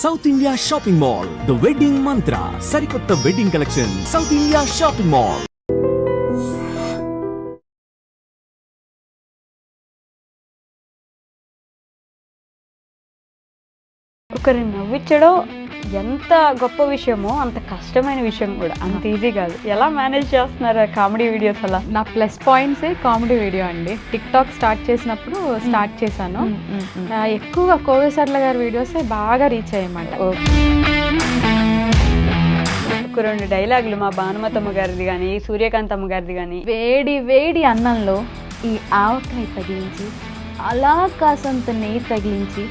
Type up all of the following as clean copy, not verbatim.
South India shopping mall the wedding మంత్ర సరికొత్త wedding collection south India shopping mall. ఒకరిని నవ్వించడం ఎంత గొప్ప విషయమో అంత కష్టమైన విషయం కూడా. అంత ఈజీ కాదు. ఎలా మేనేజ్ చేస్తున్నారు కామెడీ వీడియోస్? అలా నా ప్లస్ పాయింట్సే కామెడీ వీడియో అండి. టిక్ టాక్ స్టార్ట్ చేసినప్పుడు స్టార్ట్ చేశాను. ఎక్కువగా కోవేసర్ల గారి వీడియోసే బాగా రీచ్ అయ్యమాట. ఒక రెండు డైలాగులు మా భానుమతమ్మ గారిది కానీ సూర్యకాంతమ్మ గారిది కానీ. వేడి వేడి అన్నంలో ఈ ఆవకాయ తగిలించి అలా కాసంత నెయ్యి తగిలించి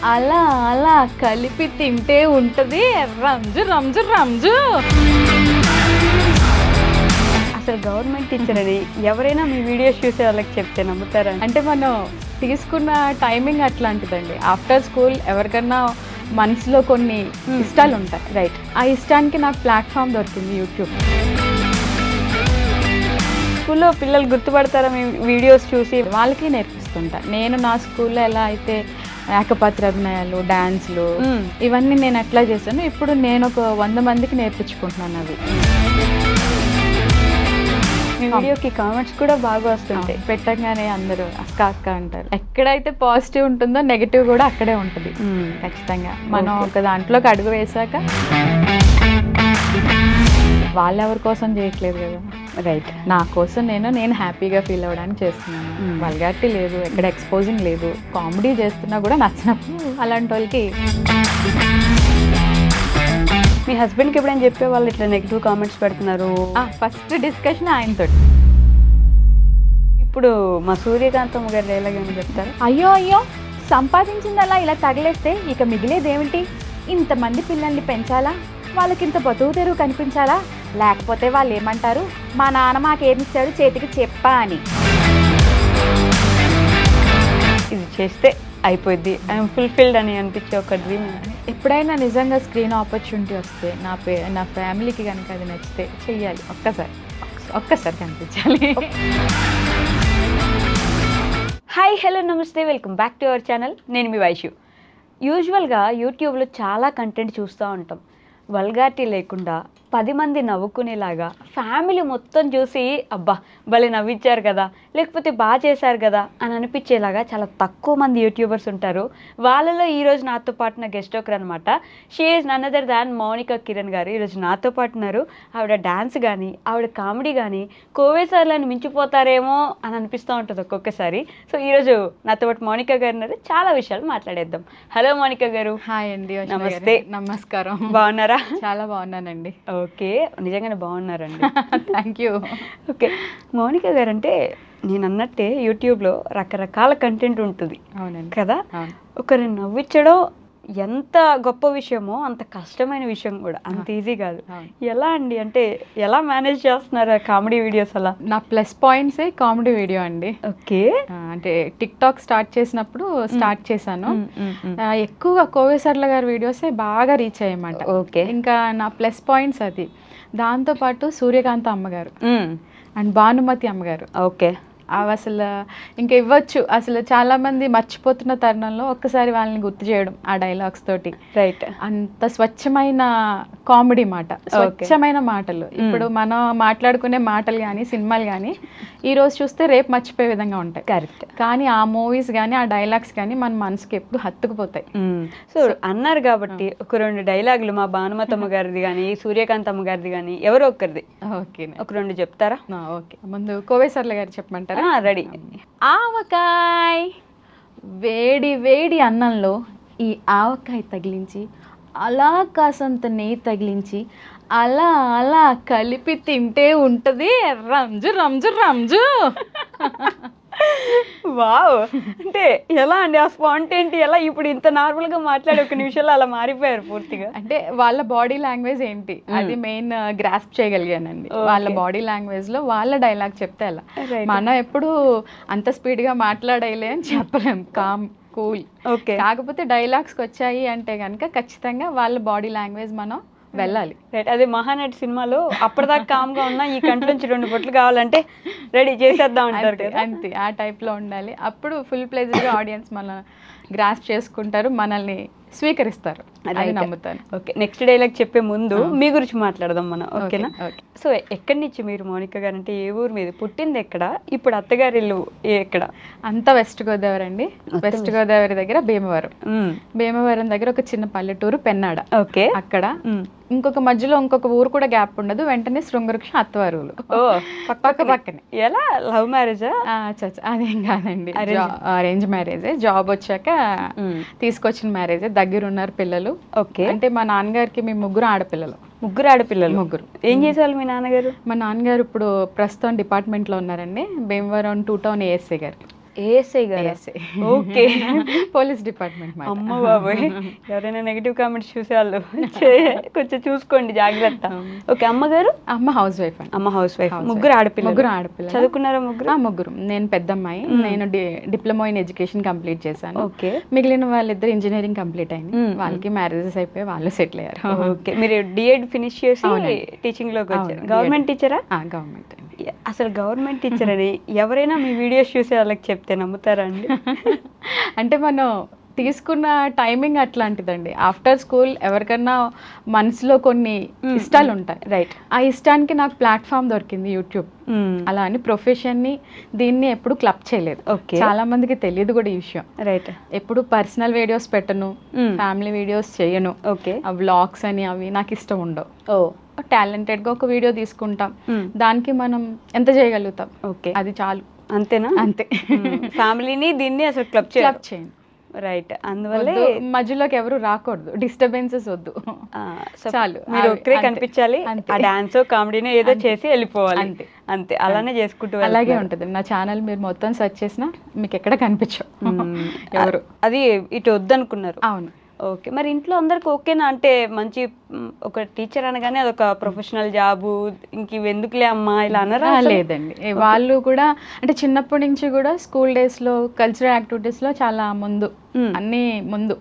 అలా అలా కలిపి తింటే ఉంటుంది రంజు రంజు రంజు. అసలు గవర్నమెంట్ టీచర్ అని ఎవరైనా మీ వీడియోస్ చూసే వాళ్ళకి చెప్తే నమ్ముతారా? అంటే మనం తీసుకున్న టైమింగ్ అట్లాంటిదండి. ఆఫ్టర్ స్కూల్ ఎవరికన్నా మనసులో కొన్ని ఇష్టాలు ఉంటాయి, రైట్? ఆ ఇష్టానికి నాకు ప్లాట్ఫామ్ దొరికింది యూట్యూబ్. స్కూల్లో పిల్లలు గుర్తుపడతారా మీ వీడియోస్ చూసి? వాళ్ళకి నేర్పిస్తుంటా. నేను నా స్కూల్లో ఎలా అయితే ఏకపాత్ర అభినయాలు, డాన్స్లు ఇవన్నీ నేను ఎట్లా చేశాను, ఇప్పుడు నేను ఒక 100 మందికి నేర్పించుకుంటున్నాను అవి. మీ వీడియోకి కామెంట్స్ కూడా బాగా వస్తుంటాయి. పెట్టగానే అందరూ అక్క అక్క అంటారు. ఎక్కడైతే పాజిటివ్ ఉంటుందో నెగిటివ్ కూడా అక్కడే ఉంటుంది ఖచ్చితంగా. మనం ఒక దాంట్లోకి అడుగు వేసాక వాళ్ళెవరి కోసం చేయట్లేదు కదా, రైట్? నా కోసం నేను హ్యాపీగా ఫీల్ అవ్వడానికి చేస్తున్నాను. వల్గారిటీ లేదు, ఎక్కడ ఎక్స్పోజింగ్ లేదు. కామెడీ చేస్తున్నా కూడా నచ్చినప్పుడు అలాంటి వాళ్ళకి. మీ హస్బెండ్కి ఎప్పుడైనా చెప్పే వాళ్ళు ఇట్లా నెగిటివ్ కామెంట్స్ పెడుతున్నారు? ఫస్ట్ డిస్కషన్ ఆయనతో. ఇప్పుడు మా సూర్యకాంతమ్మ గారు ఎలాగేమని చెప్తారు? అయ్యో అయ్యో సంపాదించిందలా ఇలా తగిలేస్తే ఇక మిగిలేదేమిటి? ఇంతమంది పిల్లల్ని పెంచాలా, వాళ్ళకింత బతుకు తెరువు కనిపించాలా, లేకపోతే వాళ్ళు ఏమంటారు, మా నాన్న మాకేమిచ్చాడు చేతికి చెప్పా అని. ఇది చేస్తే అయిపోద్ది, ఐఎమ్ ఫుల్ఫిల్డ్ అని అనిపించే ఒక డ్రీమ్. ఎప్పుడైనా నిజంగా స్క్రీన్ ఆపర్చునిటీ వస్తే నా ఫ్యామిలీకి కనుక అది నచ్చితే చెయ్యాలి. ఒక్కసారి కనిపించాలి. హాయ్, హలో, నమస్తే, welcome back to our channel. నేను మీ వైషు. యూజువల్గా యూట్యూబ్లో చాలా కంటెంట్ చూస్తూ ఉంటాం. వల్గారిటీ లేకుండా 10 మంది నవ్వుకునేలాగా, ఫ్యామిలీ మొత్తం చూసి అబ్బా భలే నవ్వించారు కదా, లేకపోతే బాగా చేశారు కదా అని అనిపించేలాగా చాలా తక్కువ మంది యూట్యూబర్స్ ఉంటారు. వాళ్ళలో ఈరోజు నాతో పాటు నా గెస్ట్ ఒకరు అనమాట. She is none other than Mounika Kiran గారు ఈరోజు నాతో పాటు ఉన్నారు. ఆవిడ డాన్స్ కానీ ఆవిడ కామెడీ కానీ కోవేసార్లను మించిపోతారేమో అని అనిపిస్తూ ఉంటుంది ఒక్కొక్కసారి. సో ఈరోజు నాతో పాటు మౌనిక గారు ఉన్నారు. చాలా విషయాలు మాట్లాడేద్దాం. హలో మౌనిక గారు. హాయ్ అండి. నమస్తే. నమస్కారం. బాగున్నారా? చాలా బాగున్నానండి. ఓకే, నిజంగానే బాగున్నారండి. Thank you. ఓకే, మౌనిక గారు అంటే నేను అన్నట్టే యూట్యూబ్లో రకరకాల కంటెంట్ ఉంటుంది. అవునండి కదా. ఒకరిని నవ్వించడం ఎంత గొప్ప విషయమో అంత కష్టమైన విషయం కూడా. అంత ఈజీ కాదు. ఎలా అండి, అంటే ఎలా మేనేజ్ చేస్తున్నారు కామెడీ వీడియోస్? అలా నా ప్లస్ పాయింట్సే కామెడీ వీడియో అండి. ఓకే, అంటే టిక్ టాక్ స్టార్ట్ చేసినప్పుడు స్టార్ట్ చేశాను. ఎక్కువగా కోవేసర్ల గారి వీడియోసే బాగా రీచ్ అయ్యమాట. ఓకే, ఇంకా నా ప్లస్ పాయింట్స్ అది. దాంతోపాటు సూర్యకాంత అమ్మగారు అండ్ భానుమతి అమ్మగారు. ఓకే, అవి అసలు ఇంకా ఇవ్వచ్చు. అసలు చాలా మంది మర్చిపోతున్న తరుణంలో ఒక్కసారి వాళ్ళని గుర్తు చేయడం ఆ డైలాగ్స్ తోటి, రైట్? అంత స్వచ్ఛమైన కామెడీ మాట, స్వచ్ఛమైన మాటలు. ఇప్పుడు మనం మాట్లాడుకునే మాటలు కానీ సినిమాలు కానీ ఈ రోజు చూస్తే రేపు మర్చిపోయే విధంగా ఉంటాయి, కరెక్ట్? కానీ ఆ మూవీస్ కానీ ఆ డైలాగ్స్ కానీ మన మనసుకి ఎప్పుడు హత్తుకుపోతాయి. సో అన్నారు కాబట్టి ఒక రెండు డైలాగులు మా భానుమతమ్మ గారిది కానీ సూర్యకాంతమ్మ గారిది కానీ ఎవరో ఒకరిది ఓకే ఒక రెండు చెప్తారా? ఓకే, ముందు కోవేసర్ల గారు చెప్పమంటారా? రెడీ. ఆవకాయ వేడి వేడి అన్నంలో ఈ ఆవకాయ తగిలించి అలా కాసంత నెయ్యి తగిలించి అలా అలా కలిపి తింటే ఉంటుంది రంజు రంజు రంజు. వావ్, అంటే ఎలా అండి ఆ స్పాంటేనిటీ? ఎలా ఇప్పుడు ఇంత నార్మల్ గా మాట్లాడే ఒక నిమిషాలు అలా మారిపోయారు పూర్తిగా? అంటే వాళ్ళ బాడీ లాంగ్వేజ్ ఏంటి అది మెయిన్ గ్రాస్ప్ చేయగలిగానండి. వాళ్ళ బాడీ లాంగ్వేజ్ లో వాళ్ళ డైలాగ్ చెప్తే అలా. మనం ఎప్పుడు అంత స్పీడ్ గా మాట్లాడేలే అని చెప్పలేం, కామ్ కూల్. ఓకే, కాకపోతే డైలాగ్స్కి వచ్చాయి అంటే కనుక ఖచ్చితంగా వాళ్ళ బాడీ లాంగ్వేజ్ మనం వెళ్ళాలి, రైట్? అదే మహానటి సినిమాలో అప్పటిదాకా కామ్గా ఉన్నా ఈ కంటి నుంచి 2 బొట్లు కావాలంటే రెడీ చేసేద్దాం అంటారు. అంతే, ఆ టైప్లో ఉండాలి. అప్పుడు ఫుల్ ప్లేజర్గా ఆడియన్స్ మన గ్రాస్ప్ చేసుకుంటారు, మనల్ని స్వీకరిస్తారు. అది నమ్ముతాను. ఓకే, నెక్స్ట్ డైలాగ్ చెప్పే ముందు మీ గురించి మాట్లాడదాం మనం, ఓకేనా? ఓకే. సో ఎక్కడి నుంచి మీరు మౌనిక గారు, అంటే ఏ ఊరు మీద, పుట్టింది ఎక్కడ, ఇప్పుడు అత్తగారి ఇల్లు ఎక్కడ? అంతా వెస్ట్ గోదావరి అండి. వెస్ట్ గోదావరి దగ్గర భీమవరం. భీమవరం దగ్గర ఒక చిన్న పల్లెటూరు పెన్నాడ. ఓకే, అక్కడ ఇంకొక మధ్యలో ఇంకొక ఊరు కూడా గ్యాప్ ఉండదు, వెంటనే శృంగవృక్ష అత్తవారులు పక్క పక్కనే. ఎలా, లవ్ మ్యారేజా? అదేం కాదండి, అరేంజ్ మ్యారేజే. జాబ్ వచ్చాక తీసుకొచ్చిన మ్యారేజే. దగ్గర ఉన్నారు పిల్లలు. ఓకే, అంటే మా నాన్నగారికి మేము ముగ్గురు ఆడపిల్లలు. ముగ్గురు ఏం చేసేవాళ్ళు మీ నాన్నగారు? మా నాన్నగారు ఇప్పుడు ప్రస్తుతం డిపార్ట్మెంట్లో ఉన్నారండి, భీమవరం 2 టౌన్ ఏఎస్ఐ గారు. ఏఎస్ఐ గారు? Okay, police department. అమ్మ బాబోయ్, ఎవరైనా నెగిటివ్ కామెంట్స్ చూసేవాళ్ళు కొంచెం చూసుకోండి, జాగ్రత్త. ఓకే, అమ్మగారు? అమ్మ హౌస్ వైఫ్ అండి. అమ్మ హౌస్ వైఫ్. ముగ్గురు ఆడపిల్లలు. చదువుకున్నారా ముగ్గురు? ముగ్గురు. నేను పెద్దమ్మాయి. నేను డిప్లొమా ఇన్ ఎడ్యుకేషన్ కంప్లీట్ చేశాను. ఓకే, మిగిలిన వాళ్ళిద్దరు ఇంజనీరింగ్ కంప్లీట్ అయింది. వాళ్ళకి మ్యారేజెస్ అయిపోయి వాళ్ళు సెటిల్ అయ్యారు. ఓకే, మీరు డిఎడ్ ఫినిష్ చేసి టీచింగ్ లోకి వచ్చారు. గవర్నమెంట్ టీచరా? గవర్నమెంట్. అసలు గవర్నమెంట్ టీచర్ అని ఎవరైనా మీ వీడియోస్ చూసే వాళ్ళకి చెప్తే నమ్ముతారా అండి? అంటే మనం తీసుకున్న టైమింగ్ అట్లాంటిదండి. ఆఫ్టర్ స్కూల్ ఎవరికన్నా మనసులో కొన్ని ఇష్టాలు ఉంటాయి, రైట్? ఆ ఇష్టానికి నాకు ప్లాట్ఫామ్ దొరికింది యూట్యూబ్. అలా అని ప్రొఫెషన్ని దీన్ని ఎప్పుడు క్లబ్ చేయలేదు. చాలా మందికి తెలియదు కూడా ఈ విషయం, రైట్? ఎప్పుడు పర్సనల్ వీడియోస్ పెట్టను, ఫ్యామిలీ వీడియోస్ చేయను. ఓకే, వ్లాగ్స్ అని అవి నాకు ఇష్టం ఉండవు. టాలెంటెడ్ గా ఒక వీడియో తీసుకుంటాం, దానికి మనం ఎంత చేయగలుగుతాం, ఓకే, అది చాలు. అంతేనా? అంతే. ఫ్యామిలీని దీన్ని అసలు క్లబ్ చేయండి, రైట్? అందువల్ల మధ్యలోకి ఎవరు రాకూడదు, డిస్టర్బెన్సెస్ వద్దు, చాలు. మీరు ఒక్కరే కనిపించాలి, ఆ డాన్స్ కామెడీని ఏదో చేసి వెళ్ళిపోవాలి, అంతే. అంతే, అలానే చేసుకుంటూ అలాగే ఉంటుంది. నా ఛానల్ మీరు మొత్తం సెర్చ్ చేసినా మీకు ఎక్కడ కనిపించవు ఎవరు. అది ఇటు వద్దనుకున్నారు? అవును. ఓకే, మరి ఇంట్లో అందరికి ఓకేనా? అంటే మంచి ఒక టీచర్ అనగానే అదొక ప్రొఫెషనల్ జాబు, ఇంక ఇవి ఎందుకులే అమ్మా ఇలా అన్నారా? లేదండి, వాళ్ళు కూడా అంటే చిన్నప్పటి నుంచి కూడా స్కూల్ డేస్ లో కల్చరల్ యాక్టివిటీస్ లో చాలా ముందు, అన్ని ముందు.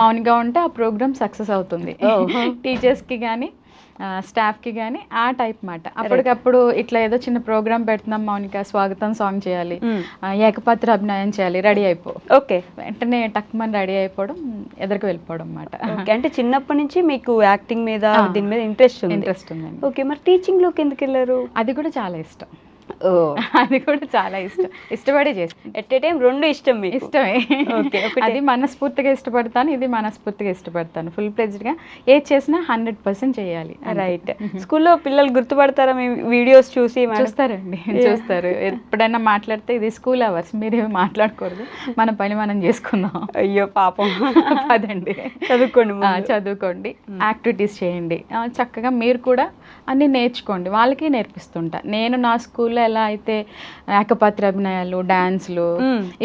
మౌనిగా ఉంటే ఆ ప్రోగ్రామ్ సక్సెస్ అవుతుంది. టీచర్స్ కి కానీ స్టాఫ్ కి కానీ ఆ టైప్ మాట. అప్పటికప్పుడు ఇట్లా ఏదో చిన్న ప్రోగ్రామ్ పెడుతున్నాం మౌనిక, స్వాగతం సాంగ్ చేయాలి, ఏకపాత్ర అభినయం చేయాలి, రెడీ అయిపో. ఓకే, వెంటనే టక్మని రెడీ అయిపోవడం, ఎదురుకు వెళ్ళిపోవడం అన్నమాట. అంటే చిన్నప్పటి నుంచి మీకు యాక్టింగ్ మీద, దీని మీద ఇంట్రెస్ట్ ఉందండి. ఓకే, మరి టీచింగ్ లోకి ఎందుకు వెళ్ళారు? అది కూడా చాలా ఇష్టం. అది కూడా చాలా ఇష్టం, ఇష్టపడే చేస్తాను. ఎట్ ఏ టైం రెండు ఇష్టం? ఇష్టమే. అది మనస్ఫూర్తిగా ఇష్టపడతాను, ఇది మనస్ఫూర్తిగా ఇష్టపడతాను. ఫుల్ ప్లెజ్డ్ గా ఏది చేసినా 100% చేయాలి, రైట్? స్కూల్లో పిల్లలు గుర్తుపడతారా మీ వీడియోస్ చూసి? చూస్తారండి, చూస్తారు. ఎప్పుడైనా మాట్లాడితే ఇది స్కూల్ అవర్స్, మీరేమి మాట్లాడకూడదు, మన పని మనం చేసుకుందాం. అయ్యో పాపం. అదండి, చదువుకోండి, యాక్టివిటీస్ చేయండి, చక్కగా మీరు కూడా అన్ని నేర్చుకోండి. వాళ్ళకి నేర్పిస్తుంటా. నేను నా స్కూల్లో ఎలా అయితే ఏకపాత్ర అభినయాలు, డాన్స్లు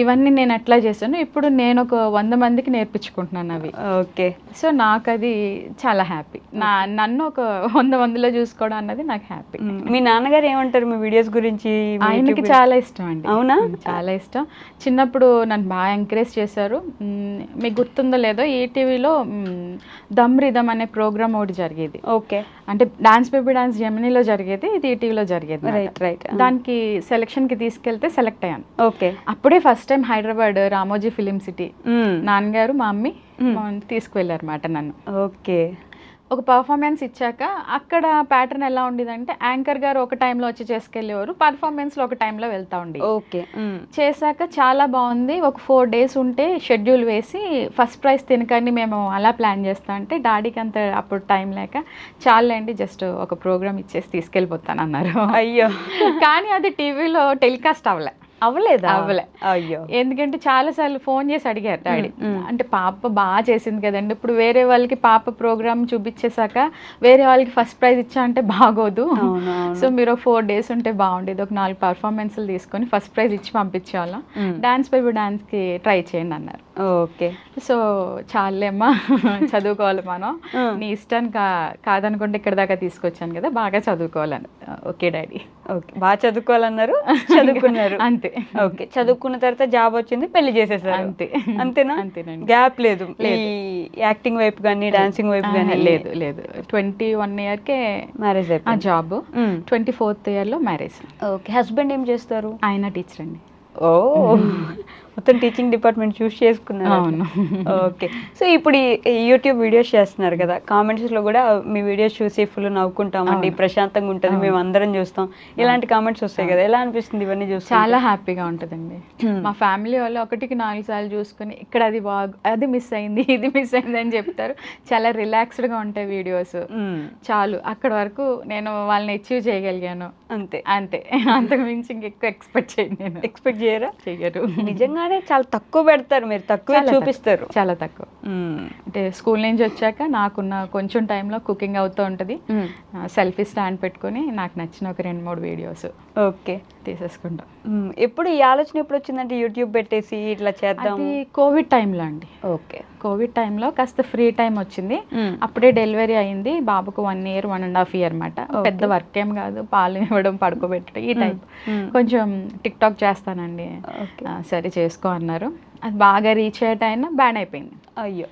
ఇవన్నీ నేను ఎట్లా చేశాను, ఇప్పుడు నేను ఒక 100 మందికి నేర్పించుకుంటున్నాను అవి. ఓకే, సో నాకు అది చాలా హ్యాపీ. నన్ను ఒక 100 మందిలో చూసుకోవడం అన్నది నాకు హ్యాపీ. మీ నాన్నగారు ఏమంటారు మీ వీడియోస్ గురించి? ఆయనకి చాలా ఇష్టం అండి. అవునా? చాలా ఇష్టం. చిన్నప్పుడు నన్ను బాగా ఎంకరేజ్ చేశారు. మీకు గుర్తుందో లేదో, ఈటీవీలో దమ్ రిథమ్ అనే ప్రోగ్రామ్ ఒకటి జరిగేది. ఓకే, అంటే డాన్స్ బేబీ డాన్స్ జెమినీలో జరిగేది, ఇది ఈటీవీలో జరిగేది. Right right. దానికి సెలక్షన్ కి తీసుకెళ్తే సెలెక్ట్ అయ్యాను. ఓకే, అప్పుడే first time Hyderabad Ramoji film city నాన్నగారు మా మమ్మీ తీసుకువెళ్ళారు మాట నన్ను. ఓకే, ఒక పర్ఫార్మెన్స్ ఇచ్చాక అక్కడ ప్యాటర్న్ ఎలా ఉండేదంటే యాంకర్ గారు ఒక టైంలో వచ్చి చేసుకెళ్ళేవారు, పర్ఫార్మెన్స్లో ఒక టైంలో వెళ్తా ఉండి. ఓకే, చేశాక చాలా బాగుంది. ఒక 4 days ఉంటే షెడ్యూల్ వేసి ఫస్ట్ ప్రైజ్ తినకండి మేము అలా ప్లాన్ చేస్తా అంటే డాడీకి అంత అప్పుడు టైం లేక చాలండి జస్ట్ ఒక ప్రోగ్రామ్ ఇచ్చేసి తీసుకెళ్ళిపోతాను అన్నారు. అయ్యో, కానీ అది టీవీలో టెలికాస్ట్ అవ్వలే. అయ్యో, ఎందుకంటే చాలా సార్లు ఫోన్ చేసి అడిగారు డాడీ, అంటే పాప బాగా చేసింది కదండి, ఇప్పుడు వేరే వాళ్ళకి పాప ప్రోగ్రామ్ చూపించేశాక వేరే వాళ్ళకి ఫస్ట్ ప్రైజ్ ఇచ్చా అంటే బాగోదు, సో మీరు 4 days ఉంటే బాగుండేది, ఒక 4 performances తీసుకొని ఫస్ట్ ప్రైజ్ ఇచ్చి పంపించేవాళ్ళం, డాన్స్ బేబీ డాన్స్ కి ట్రై చేయండి అన్నారు. ఓకే, సో చాలేమ్మా చదువుకోవాలి మనం, నీ ఇష్టం కాదనుకుంటే ఇక్కడ దాకా తీసుకొచ్చాను కదా, బాగా చదువుకోవాలని. ఓకే డాడీ, ఓకే, బాగా చదువుకోవాలన్నారు, చదువుకున్నారు అంతే. ఓకే, చదువుకున్న తర్వాత జాబ్ వచ్చింది, పెళ్లి చేసేసారు అంతే. అంతేనా? అంతేనండి, గ్యాప్ లేదు యాక్టింగ్ వైపు కానీ డాన్సింగ్ వైపు కానీ? లేదు లేదు, 21 year కే మ్యారేజ్ అయిపోయింది, జాబ్ 24th year లో మ్యారేజ్. ఓకే, హస్బెండ్ ఏం చేస్తారు? ఆయన టీచర్ అండి. ఓ మొత్తం టీచింగ్ డిపార్ట్మెంట్ చూస్ చేసుకున్నారు. అవును. ఓకే. సో ఇప్పుడు ఈ యూట్యూబ్ వీడియోస్ చేస్తున్నారు కదా, కామెంట్స్ లో కూడా మీ వీడియోస్ చూసి ఫుల్ నవ్వుకుంటామండి, ప్రశాంతంగా ఉంటుంది, మేము అందరం చూస్తాం, ఇలాంటి కామెంట్స్ వస్తాయి కదా, ఎలా అనిపిస్తుంది ఇవన్నీ చూస్తే? చాలా హ్యాపీగా ఉంటుందండి. మా ఫ్యామిలీ వాళ్ళు 1-4 సార్లు చూసుకుని ఇక్కడ అది మిస్ అయింది, ఇది మిస్ అయింది అని చెప్తారు. చాలా రిలాక్స్డ్గా ఉంటాయి వీడియోస్. చాలు, అక్కడ వరకు నేను వాళ్ళని అచీవ్ చేయగలిగాను, అంతే అంతే. అంతకు మించి ఇంకెక్కువ ఎక్స్పెక్ట్ చేయను. నేను ఎక్స్పెక్ట్ చేయరా? చెయ్యరు. నిజంగానే చాలా తక్కువ పెడతారు మీరు, తక్కువ చూపిస్తారు. చాలా తక్కువ. అంటే స్కూల్ నుంచి వచ్చాక నాకున్న కొంచెం టైంలో కుకింగ్ అవుతూ ఉంటుంది. సెల్ఫీ స్టాండ్ పెట్టుకొని నాకు నచ్చిన ఒక 2-3 వీడియోస్ ఓకే తీసేసుకుంటా. ఎప్పుడు ఈ ఆలోచన ఎప్పుడు వచ్చిందంటే యూట్యూబ్ పెట్టేసి ఇట్లా చేద్దాం? అది కోవిడ్ టైంలో అండి. ఓకే. కోవిడ్ టైంలో కాస్త ఫ్రీ టైం వచ్చింది. అప్పుడే డెలివరీ అయింది బాబుకు 1 year 1.5 year అనమాట. పెద్ద వర్క్ ఏం కాదు, పాలు ఇవ్వడం, పడుకోబెట్టడం, ఈ టైప్. కొంచెం టిక్ టాక్ చేస్తానండి, సరే చేసుకో అన్నారు. అది బాగా రీచ్ అయ్యే టైం బ్యాన్ అయిపోయింది. అయ్యో.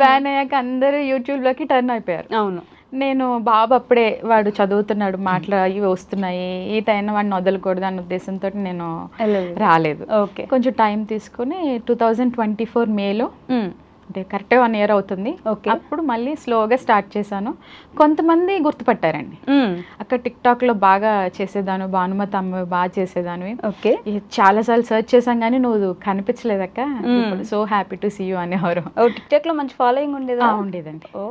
బ్యాన్ అయ్యాక అందరూ యూట్యూబ్లోకి టర్న్ అయిపోయారు. అవును. నేను బాబు అప్పుడే వాడు చదువుతున్నాడు, మాటలు ఇవి వస్తున్నాయి, ఈ టైం వాడిని వదలకూడదు అన్న ఉద్దేశంతో నేను రాలేదు. ఓకే. కొంచెం టైం తీసుకుని 2024 మేలో, అంటే కరెక్ట్గా 1 year అవుతుంది, అప్పుడు మళ్ళీ స్లోగా స్టార్ట్ చేశాను. కొంతమంది గుర్తుపట్టారండి. అక్కడ టిక్ టాక్ లో బాగా చేసేదాను, భానుమతి అమ్మ బాగా చేసేదానివి. ఓకే. చాలా సార్లు సర్చ్ చేసాం కానీ నువ్వు కనిపించలేదక్క, so happy to see you అనేవారు. టిక్ టాక్ లో మంచి ఫాలోయింగ్ ఉండేది? ఉండేదండి. ఓ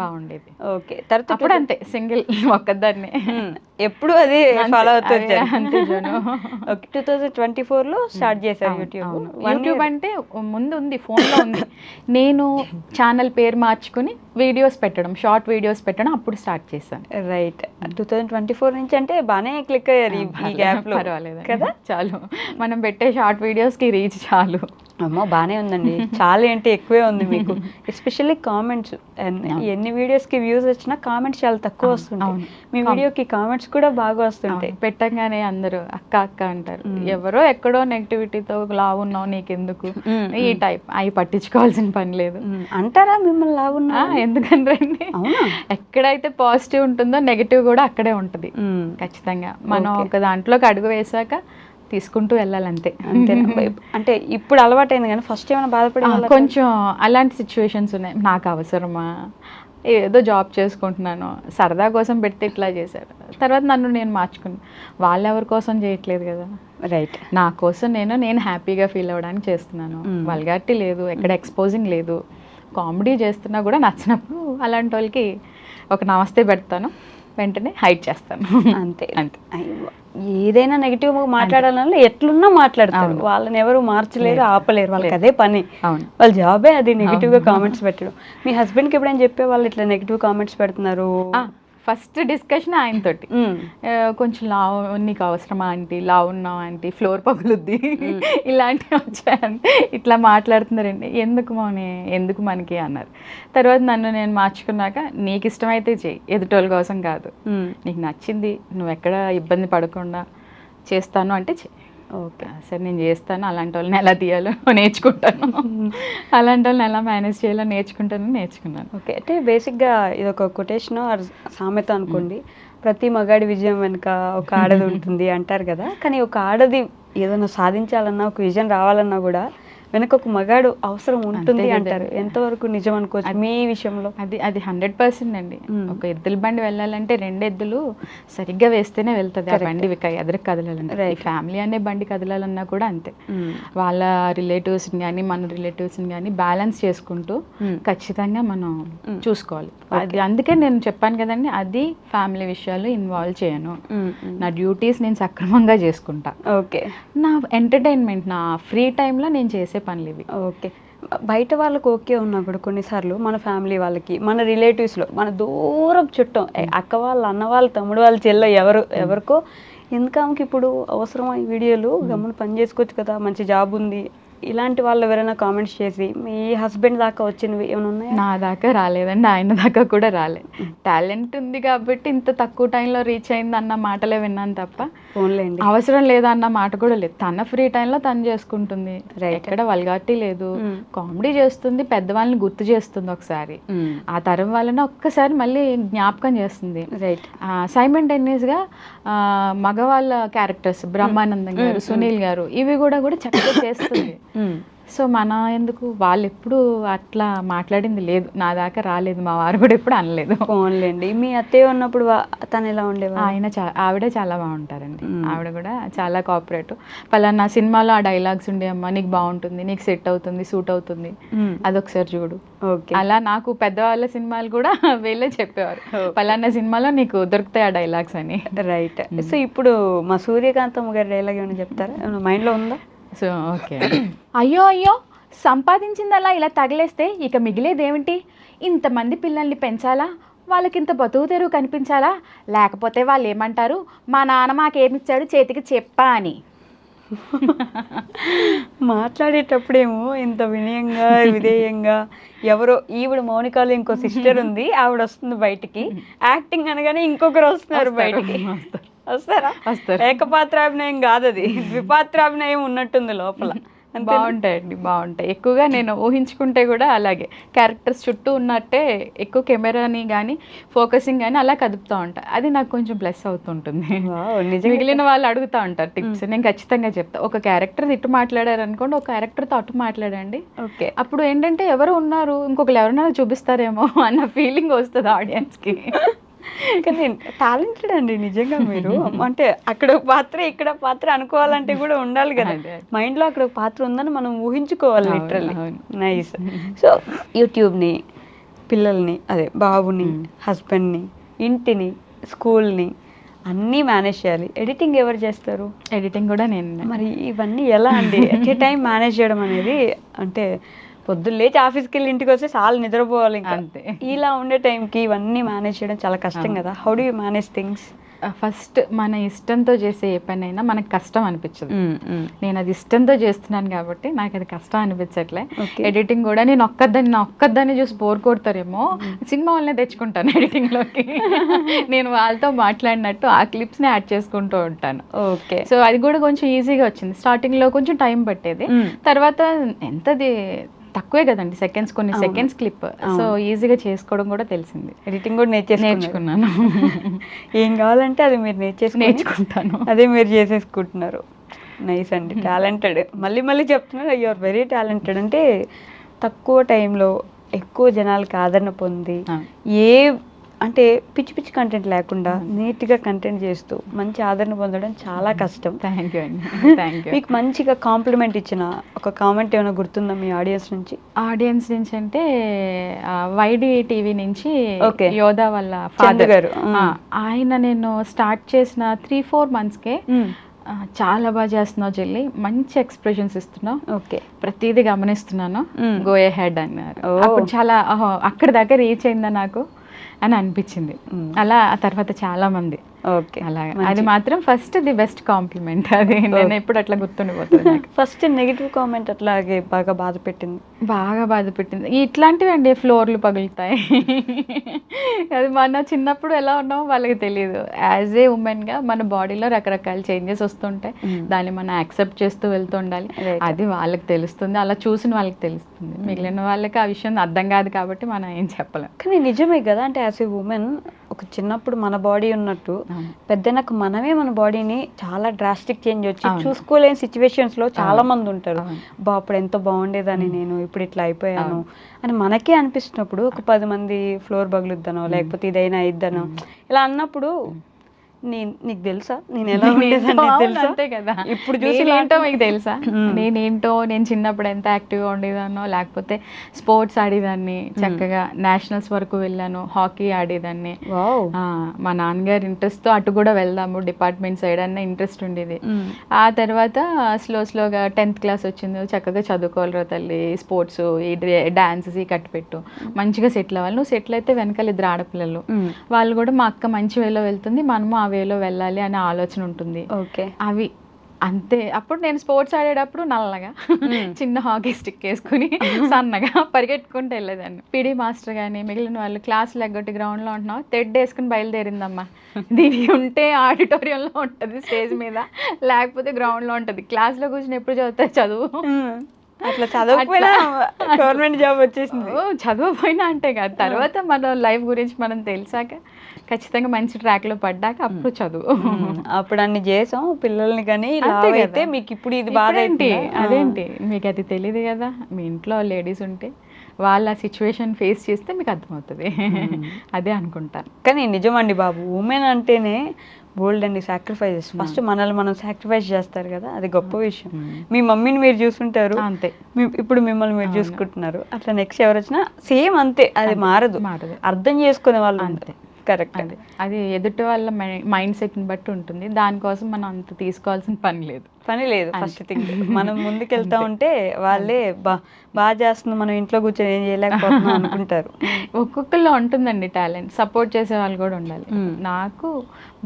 బాగుండేది. ఓకే. తర్వాత అప్పుడు అంతే, సింగిల్ ఒక్కదాన్ని, ఎప్పుడు అది ఫాలో అవుతుంది అంతే. 2024 లో స్టార్ట్ చేశారు యూట్యూబ్. యూట్యూబ్ అంటే ముందు ఉంది, ఫోన్ లో ఉంది. నేను ఛానల్ పేరు మార్చుకుని వీడియోస్ పెట్టడం, షార్ట్ వీడియోస్ పెట్టడం అప్పుడు స్టార్ట్ చేశాను. రైట్. 2024 నుంచి అంటే బాగానే క్లిక్ అయ్యారు ఈ గ్యాప్ లో. పర్వాలేదు కదా, చాలు మనం పెట్టే షార్ట్ వీడియోస్ కి రీచ్ చాలు. అమ్మో బాగానే ఉందండి, చాలా ఏంటి ఎక్కువే ఉంది మీకు. ఎస్పెషల్లీ కామెంట్స్, ఎన్ని వీడియోస్ కి వ్యూస్ వచ్చినా కామెంట్స్ చాలా తక్కువ వస్తుంటాయి. మీ వీడియోకి కామెంట్స్ కూడా బాగా వస్తుంటాయి. పెట్టగానే అందరూ అక్క అక్క అంటారు. ఎవరో ఎక్కడో నెగిటివిటీతో లావు ఉన్నావు నీకెందుకు, ఈ టైప్, అవి పట్టించుకోవాల్సిన పని లేదు. అంటారా మిమ్మల్ని లావు ఉన్నా? ఎందుకంటే ఎక్కడైతే పాజిటివ్ ఉంటుందో నెగిటివ్ కూడా అక్కడే ఉంటుంది ఖచ్చితంగా. మనం ఒక దాంట్లోకి అడుగు వేసాక తీసుకుంటూ వెళ్ళాలంతే. అంతే. అంటే ఇప్పుడు అలవాటైంది కానీ ఫస్ట్ ఏమైనా బాధపడే కొంచెం అలాంటి సిచ్యువేషన్స్ ఉన్నాయి. నాకు అవసరమా, ఏదో జాబ్ చేసుకుంటున్నాను, సరదా కోసం పెడితే ఇట్లా చేశారు. తర్వాత నన్ను నేను మార్చుకున్నాను, వాళ్ళు ఎవరి కోసం చేయట్లేదు కదా, రైట్, నా కోసం నేను హ్యాపీగా ఫీల్ అవ్వడానికి చేస్తున్నాను. వల్గారిటీ లేదు, ఎక్కడ ఎక్స్పోజింగ్ లేదు, కామెడీ చేస్తున్నా కూడా నచ్చినప్పుడు అలాంటి వాళ్ళకి ఒక నమస్తే పెడతాను, వెంటనే హైడ్ చేస్తాను. అంతే అంతే. ఏదైనా నెగిటివ్ మాట్లాడాలన్నా ఎట్లున్నా మాట్లాడతారు, వాళ్ళని ఎవరు మార్చలేరు, ఆపలేరు, వాళ్ళకి అదే పని, వాళ్ళ జాబే అది నెగిటివ్ గా కామెంట్స్ పెట్టడం. మీ హస్బెండ్ కి ఎప్పుడైనా చెప్పే వాళ్ళు ఇట్లా నెగిటివ్ కామెంట్స్ పెడుతున్నారు? ఫస్ట్ డిస్కషన్ ఆయనతోటి, కొంచెం లావు నీకు అవసరమా ఆంటీ, లావు ఉన్నావు ఆంటీ, ఫ్లోర్ పగులుద్ది, ఇలాంటివి వచ్చాయంటే ఇట్లా మాట్లాడుతున్నారండి, ఎందుకు మనకి అన్నారు. తర్వాత నన్ను నేను మార్చుకున్నాక, నీకు ఇష్టమైతే చెయ్యి, ఎదుటోళ్ళ కోసం కాదు, నీకు నచ్చింది, నువ్వు ఎక్కడ ఇబ్బంది పడకుండా చేస్తాను అంటే చెయ్యి. ఓకే సరే నేను చేస్తాను, అలాంటి వాళ్ళని ఎలా తీయాలో నేర్చుకుంటాను, అలాంటి వాళ్ళని ఎలా మేనేజ్ చేయాలో నేర్చుకున్నాను. ఓకే. అంటే బేసిక్గా ఇది ఒక కొటేషన్ ఆర్ సామెత అనుకోండి, ప్రతి మగాడి విజయం వెనుక ఒక ఆడది ఉంటుంది అంటారు కదా. కానీ ఒక ఆడది ఏదైనా సాధించాలన్నా, ఒక విజయం రావాలన్నా కూడా వెనక ఒక మగాడు అవసరం ఉంటుంది అంటారు. ఎంతవరకు నిజం అనుకోవచ్చు మీ విషయంలో? అది 100% అండి. ఒక ఎద్దుల బండి వెళ్ళాలంటే 2 ఎద్దులు సరిగ్గా వేస్తేనే వెళ్తుంది ఆ బండి, ఎదురు కదలాలంటే. ఫ్యామిలీ అనే బండి కదలాలన్నా కూడా అంతే, వాళ్ళ రిలేటివ్స్ని కానీ మన రిలేటివ్స్ని కానీ బ్యాలెన్స్ చేసుకుంటూ ఖచ్చితంగా మనం చూసుకోవాలి. అది అందుకే నేను చెప్పాను కదండి, అది ఫ్యామిలీ విషయాలు ఇన్వాల్వ్ చేయను, నా డ్యూటీస్ నేను సక్రమంగా చేసుకుంటా. ఓకే. నా ఎంటర్టైన్మెంట్, నా ఫ్రీ టైంలో నేను చేసే పనులు ఇవి. ఓకే. బయట వాళ్ళకి ఓకే ఉన్నా కూడా కొన్నిసార్లు మన ఫ్యామిలీ వాళ్ళకి, మన రిలేటివ్స్లో, మన దూరం చుట్టం, అక్క వాళ్ళు, అన్న వాళ్ళు, తమ్ముడు వాళ్ళు, చెల్ల ఎవరికో ఎందుకు ఆమెకి ఇప్పుడు అవసరమా ఈ వీడియోలు, గమ్మున పని చేసుకోవచ్చు కదా, మంచి జాబ్ ఉంది ఇలాంటి వాళ్ళు ఎవరైనా కామెంట్స్ చేసి మీ హస్బెండ్ దాకా వచ్చినవి ఏమైనా ఉన్నాయా? నా దాకా రాలేదండి, ఆయన దాకా కూడా రాలేదు. టాలెంట్ ఉంది కాబట్టి ఇంత తక్కువ టైంలో రీచ్ అయింది అన్న మాటలే విన్నాను తప్ప ఫోన్లేండి. అవసరం లేదా అన్న మాట కూడా లేదు. తన ఫ్రీ టైంలో తను చేసుకుంటుంది, ఎక్కడ వల్గారిటీ లేదు, కామెడీ చేస్తుంది, పెద్దవాళ్ళని గుర్తు చేస్తుంది ఒకసారి, ఆ తరం వాళ్ళని ఒక్కసారి మళ్ళీ జ్ఞాపకం చేస్తుంది. రైట్. సైమల్టేనియస్గా మగవాళ్ళ క్యారెక్టర్స్ బ్రహ్మానందం గారు, సునీల్ గారు, ఇవి కూడా చక్కగా చేస్తుంది. సో మన ఎందుకు, వాళ్ళు ఎప్పుడు అట్లా మాట్లాడింది లేదు, నా దాకా రాలేదు, మా వారు కూడా ఎప్పుడు అనలేదు. ఫోన్లేండి. మీ అత్తయ్య ఉన్నప్పుడు తను ఎలా ఉండేవా? ఆవిడ చాలా బాగుంటారండి, ఆవిడ కూడా చాలా కోఆపరేటివ్. పలానా సినిమాలో ఆ డైలాగ్స్ ఉండే, అమ్మ నీకు బాగుంటుంది, నీకు సెట్ అవుతుంది, సూట్ అవుతుంది, అదొకసారి చూడు. అలా నాకు పెద్దవాళ్ళ సినిమాలు కూడా వీళ్ళే చెప్పేవారు, పలానా సినిమాలో నీకు దొరుకుతాయి ఆ డైలాగ్స్ అని. రైట్. సో ఇప్పుడు మా సూర్యకాంతమ్మ గారి డైలాగ్ ఏమైనా చెప్తారా? ఏమైనా మైండ్లో ఉందా? So okay. అయ్యో అయ్యో, సంపాదించిందలా ఇలా తగిలేస్తే ఇక మిగిలేదేమిటి? ఇంతమంది పిల్లల్ని పెంచాలా, వాళ్ళకి ఇంత బతుకు తెరువు కనిపించాలా, లేకపోతే వాళ్ళు ఏమంటారు, మా నాన్న మాకేమిచ్చాడు చేతికి చెప్పా అని. మాట్లాడేటప్పుడేమో ఇంత వినయంగా విధేయంగా, ఎవరో ఈవిడ మౌనికాలో ఇంకో సిస్టర్ ఉంది, ఆవిడ వస్తుంది బయటికి, యాక్టింగ్ అనగానే ఇంకొకరు వస్తున్నారు బయటికి. వస్తారా? వస్తారు. ఏకపాత్రాభినయం కాదు అది, ద్విపాత్రాభినయం ఉన్నట్టుంది లోపల. బాగుంటాయండి, బాగుంటాయి. ఎక్కువగా నేను ఊహించుకుంటే కూడా అలాగే క్యారెక్టర్స్ చుట్టూ ఉన్నట్టే ఎక్కువ కెమెరాని కానీ ఫోకసింగ్ కానీ అలా కదుపుతూ ఉంటా, అది నాకు కొంచెం ప్లస్ అవుతుంటుంది. మిగిలిన వాళ్ళు అడుగుతూ ఉంటారు టిప్స్, నేను ఖచ్చితంగా చెప్తా. ఒక క్యారెక్టర్ ఇటు మాట్లాడారు అనుకోండి, ఒక క్యారెక్టర్తో అటు మాట్లాడండి. ఓకే, అప్పుడు ఏంటంటే ఎవరు ఉన్నారు, ఇంకొకరు ఎవరైనా చూపిస్తారేమో అన్న ఫీలింగ్ వస్తుంది ఆడియన్స్కి. కానీ టాలెంటెడ్ అండి నిజంగా మీరు. అంటే అక్కడ పాత్ర ఇక్కడ పాత్ర అనుకోవాలంటే కూడా ఉండాలి కదా, మైండ్లో అక్కడ పాత్ర ఉందని మనం ఊహించుకోవాలి లిటరల్లీ. నైస్. సో యూట్యూబ్ని, పిల్లల్ని, అదే బాబుని, హస్బెండ్ని, ఇంటిని, స్కూల్ని అన్నీ మేనేజ్ చేయాలి. ఎడిటింగ్ ఎవరు చేస్తారు? ఎడిటింగ్ కూడా నేను. మరి ఇవన్నీ ఎలా అండి ఎట్ ఏ టైం మేనేజ్ చేయడం అనేది? అంటే పొద్దున్న లేచి ఆఫీస్కి వెళ్ళి ఇంటికి వస్తే చాలా నిద్రపోవాలి ఇంకా, అంతే. ఇలా ఉండే టైంకి ఇవన్నీ మేనేజ్ చేయడం చాలా కష్టం కదా. How do you manage things? First మన ఇష్టంతో చేసే ఏ పని అయినా మనకు కష్టం అనిపించదు. నేను అది ఇష్టంతో చేస్తున్నాను కాబట్టి నాకు అది కష్టం అనిపించట్లే. ఎడిటింగ్ కూడా నేను ఒక్కదాన్ని చూసి బోర్ కొడతారేమో, సినిమా వాళ్ళనే తెచ్చుకుంటాను ఎడిటింగ్లోకి. నేను వాళ్ళతో మాట్లాడినట్టు ఆ క్లిప్స్ని యాడ్ చేసుకుంటూ ఉంటాను. ఓకే, సో అది కూడా కొంచెం ఈజీగా వచ్చింది. స్టార్టింగ్లో కొంచెం టైం పట్టేది, తర్వాత ఎంతది తక్కువే కదండి, సెకండ్స్, కొన్ని సెకండ్స్ క్లిప్, సో ఈజీగా చేసుకోవడం కూడా తెలిసింది. ఎడిటింగ్ కూడా నేర్చుకున్నాను. ఏం కావాలంటే అది మీరు నేర్చుకుంటాను, అదే మీరు చేసేసుకుంటున్నారు. నైస్ అండి, టాలెంటెడ్. మళ్ళీ చెప్తున్నారు, యు ఆర్ వెరీ టాలెంటెడ్. అంటే తక్కువ టైంలో ఎక్కువ జనాలకి ఆదరణ పొంది, అంటే పిచ్చి పిచ్చి కంటెంట్ లేకుండా నీట్గా కంటెంట్ చేస్తూ మంచి ఆదరణ పొందడం చాలా కష్టం. థ్యాంక్ యూ అండి, థ్యాంక్ యూ. మీకు మంచిగా కాంప్లిమెంట్ ఇచ్చిన ఒక కామెంట్ ఏమైనా గుర్తుందా మీ ఆడియన్స్ నుంచి? ఆడియన్స్ నుంచి అంటే వైడి టీవీ నుంచి యోధా వాళ్ళ ఫాదర్ గారు, ఆయన నేను స్టార్ట్ చేసిన 3-4 monthsకే చాలా బాగా చేస్తున్నావు చెల్లి, మంచి ఎక్స్ప్రెషన్స్ ఇస్తున్నావు, ఓకే ప్రతిదీ గమనిస్తున్నాను, గో హెడ్ అన్నారు. అప్పుడు చాలా అక్కడ దాకా రీచ్ అయిందా నాకు అని అనిపించింది. అలా ఆ తర్వాత చాలా మంది. ఓకే, అలాగే అది మాత్రం ఫస్ట్ ది బెస్ట్ కాంప్లిమెంట్, అది నేను ఎప్పుడు అట్లా గుర్తుండిపోతుంది. ఫస్ట్ నెగిటివ్ కామెంట్ అట్లాగే బాగా బాధ పెట్టింది? ఇట్లాంటివి అండి, ఫ్లోర్లు పగులుతాయి, అది మన చిన్నప్పుడు ఎలా ఉన్నామో వాళ్ళకి తెలియదు. యాజ్ ఏ ఉమెన్గా మన బాడీలో రకరకాల చేంజెస్ వస్తుంటాయి, దాన్ని మనం యాక్సెప్ట్ చేస్తూ వెళ్తూ ఉండాలి. అది వాళ్ళకి తెలుస్తుంది, అలా చూసిన వాళ్ళకి తెలుస్తుంది, మిగిలిన వాళ్ళకి ఆ విషయం అర్థం కాదు కాబట్టి మనం ఏం చెప్పలేం. కానీ నిజమే కదా, అంటే యాజ్ ఏ ఉమెన్ ఒక చిన్నప్పుడు మన బాడీ ఉన్నట్టు పెద్దనకు మనమే మన బాడీని చాలా డ్రాస్టిక్ చేంజ్ వచ్చి చూసుకోలేని సిచ్యువేషన్స్ లో చాలా మంది ఉంటారు. అప్పుడు ఎంత బాగుండేదని నేను, ఇప్పుడు ఇట్లా అయిపోయాను అని మనకే అనిపిస్తున్నప్పుడు, ఒక 10 మంది ఫ్లోర్ పగులుద్దనో లేకపోతే ఇదైనా అయిద్దనో ఇలా అన్నప్పుడు నీకు తెలుసా నేను ఎలా ఉండేదాన్ని? అంతే కదా, ఇప్పుడు చూసి ఏంటో మీకు తెలుసా, నేనేంటో, నేను చిన్నప్పుడు ఎంత యాక్టివ్గా ఉండేదాన్నో, లేకపోతే స్పోర్ట్స్ ఆడేదాన్ని, చక్కగా నేషనల్స్ వరకు వెళ్ళాను, హాకీ ఆడేదాన్ని. మా నాన్నగారి ఇంట్రెస్ట్తో అటు కూడా వెళ్దాము డిపార్ట్మెంట్ సైడ్ అన్న ఇంట్రెస్ట్ ఉండేది. ఆ తర్వాత స్లోగా 10th class వచ్చింది, చక్కగా చదువుకోవాలిరా తల్లి, స్పోర్ట్స్, ఈ డాన్సెస్, ఈ కట్టుపెట్టు, మంచిగా సెటిల్ అవ్వాలి, నువ్వు సెటిల్ అయితే వెనకాల 2 ఆడపిల్లలు, వాళ్ళు కూడా మా అక్క మంచి వేలో వెళ్తుంది, మనము ఆ వేలో వెళ్ళాలి అనే ఆలోచన ఉంటుంది. ఓకే, అవి అంతే. అప్పుడు నేను స్పోర్ట్స్ ఆడేటప్పుడు నల్లగా చిన్న హాకీ స్టిక్ వేసుకుని సన్నగా పరిగెట్టుకుంటూ వెళ్ళేదాన్ని. పిడి మాస్టర్ కానీ మిగిలిన వాళ్ళు క్లాసులు ఎగ్గొట్టి గ్రౌండ్లో ఉంటున్నావు, తెడ్ వేసుకుని బయలుదేరిందమ్మా. దీనికి ఉంటే ఆడిటోరియంలో ఉంటుంది స్టేజ్ మీద, లేకపోతే గ్రౌండ్లో ఉంటుంది. క్లాస్లో కూర్చొని ఎప్పుడు చదువుతాయి చదువు. అట్లా చదవకపోయినా గవర్నమెంట్ జాబ్ వచ్చేసింది. చదవకపోయినా అంటే కాదు, తర్వాత మన లైఫ్ గురించి మనం తెలిసాక ఖచ్చితంగా మంచి ట్రాక్లో పడ్డాక అప్పుడు చదువు. అప్పుడు అన్ని చేసాం పిల్లల్ని, కానీ అయితే మీకు ఇప్పుడు ఇది బాగా ఏంటి అదేంటి మీకు అది తెలియదు కదా. మీ ఇంట్లో లేడీస్ ఉంటే వాళ్ళ సిచ్యువేషన్ ఫేస్ చేస్తే మీకు అర్థమవుతుంది. అదే అనుకుంటాను. కానీ నిజమండి బాబు, ఉమెన్ అంటేనే బోల్డ్ అండి సాక్రిఫైజెస్. ఫస్ట్ మనల్ని మనం సాక్రిఫైస్ చేస్తారు కదా, అది గొప్ప విషయం. మీ మమ్మీని మీరు చూసుంటారు, అంతే. ఇప్పుడు మిమ్మల్ని మీరు చూసుకుంటున్నారు. అట్లా నెక్స్ట్ ఎవరు వచ్చినా సేమ్ అంతే, అది మారదు. అర్థం చేసుకునే వాళ్ళు అంతే. కరెక్ట్. అది ఎదుటి వాళ్ళ మైండ్ సెట్ని బట్టి ఉంటుంది. దానికోసం మనం అంత తీసుకోవాల్సిన పని లేదు. ఫస్ట్ థింగ్ మనం ముందుకెళ్తా ఉంటే వాళ్ళే బాగా చేస్తుంది, మనం ఇంట్లో కూర్చొని ఏం చేయలేకపోతున్నాం అనుకుంటారు. ఒక్కొక్కరిలో ఉంటుందండి టాలెంట్. సపోర్ట్ చేసే వాళ్ళు కూడా ఉండాలి. నాకు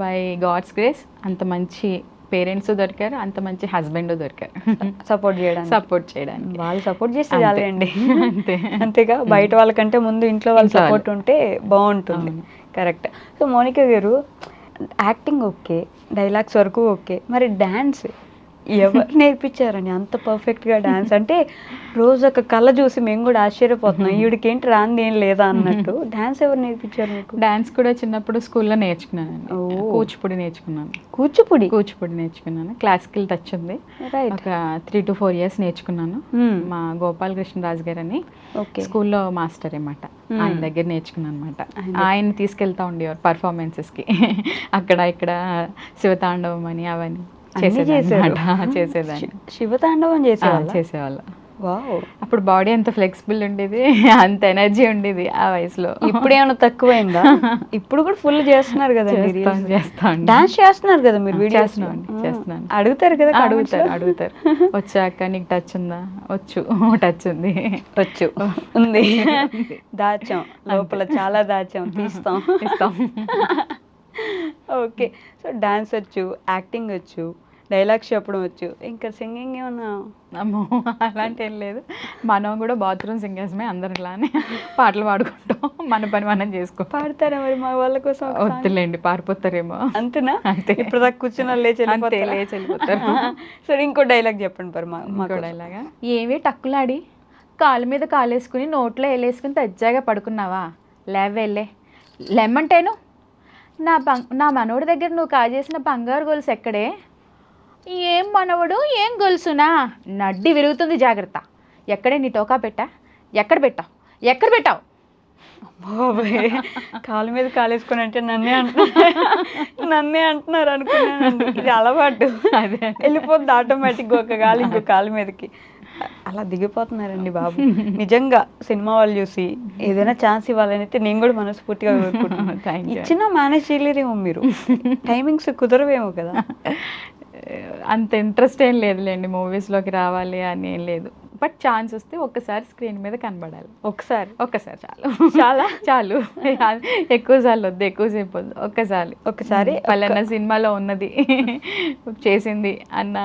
బై గాడ్స్ గ్రేస్ అంత మంచి పేరెంట్స్ దొరికారు, అంత మంచి హస్బెండ్ దొరికారు సపోర్ట్ చేయడానికి. వాళ్ళు సపోర్ట్ చేస్తే చాలండి. అంతేగా, బయట వాళ్ళకంటే ముందు ఇంట్లో వాళ్ళ సపోర్ట్ ఉంటే బాగుంటుంది. కరెక్ట్. సో మౌనిక గారు, యాక్టింగ్ ఓకే, డైలాగ్స్ వరకు ఓకే, మరి డాన్స్ ఎవరు నేర్పించారని అంత పర్ఫెక్ట్గా డాన్స్? అంటే రోజు ఒక కళ చూసి మేము కూడా ఆశ్చర్యపోతున్నాం, ఈవిడికి ఏంటి రాంది ఏం లేదా అన్నట్టు. డాన్స్ ఎవరు నేర్పించారు మీకు? డాన్స్ కూడా చిన్నప్పుడు స్కూల్లో నేర్చుకున్నాను. కూచిపూడి నేర్చుకున్నాను. కూచిపూడి నేర్చుకున్నాను. క్లాసికల్ టచ్ ఉంది. ఒక 3 to 4 years నేర్చుకున్నాను. మా గోపాలకృష్ణరాజు గారు అని స్కూల్లో మాస్టర్ అన్నమాట, ఆయన దగ్గర నేర్చుకున్నాను అనమాట. ఆయన తీసుకెళ్తా ఉండేవారు పర్ఫార్మెన్సెస్కి. అక్కడ ఇక్కడ శివతాండవం అని అవన్నీ చేసేదాన్ని. శివతాండవం చేసేవాళ్ళు. అప్పుడు బాడీ ఎంత ఫ్లెక్సిబుల్ ఉండేది, అంత ఎనర్జీ ఉండేది ఆ వయసులో. ఇప్పుడు ఏమైనా తక్కువైందా? ఇప్పుడు కూడా ఫుల్ చేస్తున్నారు కదా, డాన్స్ చేస్తున్నారు కదా మీరు? చేస్తున్నాను. అడుగుతారు కదా? అడుగుతారు వచ్చాక నీకు టచ్ ఉందా? టచ్ ఉంది దాచాం లోపల, చాలా దాచాం, తీస్తాం. ఓకే. సో డాన్స్ వచ్చు, యాక్టింగ్ వచ్చు, డైలాగ్స్ చెప్పడం వచ్చు, ఇంకా సింగింగ్ ఏమన్నా? అమ్మో, అలాంటి ఏం లేదు. మనం కూడా బాత్రూమ్ సింగర్స్మే, అందరిలానే పాటలు పాడుకుంటాం, మన పని మనం చేసుకో. పాడతారా మరి మా వాళ్ళ కోసం? వద్దులేండి, పారిపోతారేమో. అంతేనా? అంతే. ఇప్పుడు దాకా కూర్చున్న లేచి వెళ్ళిపోతారు. సరే, ఇంకో డైలాగ్ చెప్పండి మరి. ఇంకో డైలాగా, ఏవి టక్కులాడి కాలు మీద కాలేసుకుని నోట్లో వేలేసుకుని తజ్జాగా పడుకున్నావా? లేవెళ్ళే లెమ్మంటేను నా మనవడి దగ్గర నువ్వు కాజేసిన బంగారు గొలుసు ఎక్కడే? ఏం మనవడు, ఏం గొలుసునా? నడ్డి విరుగుతుంది, జాగ్రత్త. ఎక్కడే నీ టోకా పెట్టా? ఎక్కడ పెట్టావు? బాబాయ్, కాలు మీద కాలేసుకొని అంటే నన్నే అంటున్నారు అనుకున్నాను. ఇది అలవాటు, వెళ్ళిపోతుంది ఆటోమేటిక్గా ఒక కాలు ఇంకో కాలు మీదకి. అలా దిగిపోతున్నారండి బాబు. నిజంగా సినిమా వాళ్ళు చూసి ఏదైనా ఛాన్స్ ఇవ్వాలని అయితే నేను కూడా మనస్ఫూర్తిగా కోరుకుంటున్నాను. ఇచ్చినా మేనేజ్ చేయలేరేమో మీరు, టైమింగ్స్ కుదరవేమో కదా. అంత ఇంట్రెస్ట్ ఏం లేదులేండి మూవీస్లోకి రావాలి అని ఏం లేదు. బట్ ఛాన్స్ వస్తే ఒక్కసారి స్క్రీన్ మీద కనబడాలి. ఒక్కసారి చాలు. ఎక్కువ సార్లు వద్దు, ఎక్కువసేపు వద్దు. ఒక్కసారి పలానా సినిమాలో ఉన్నది చేసింది అన్న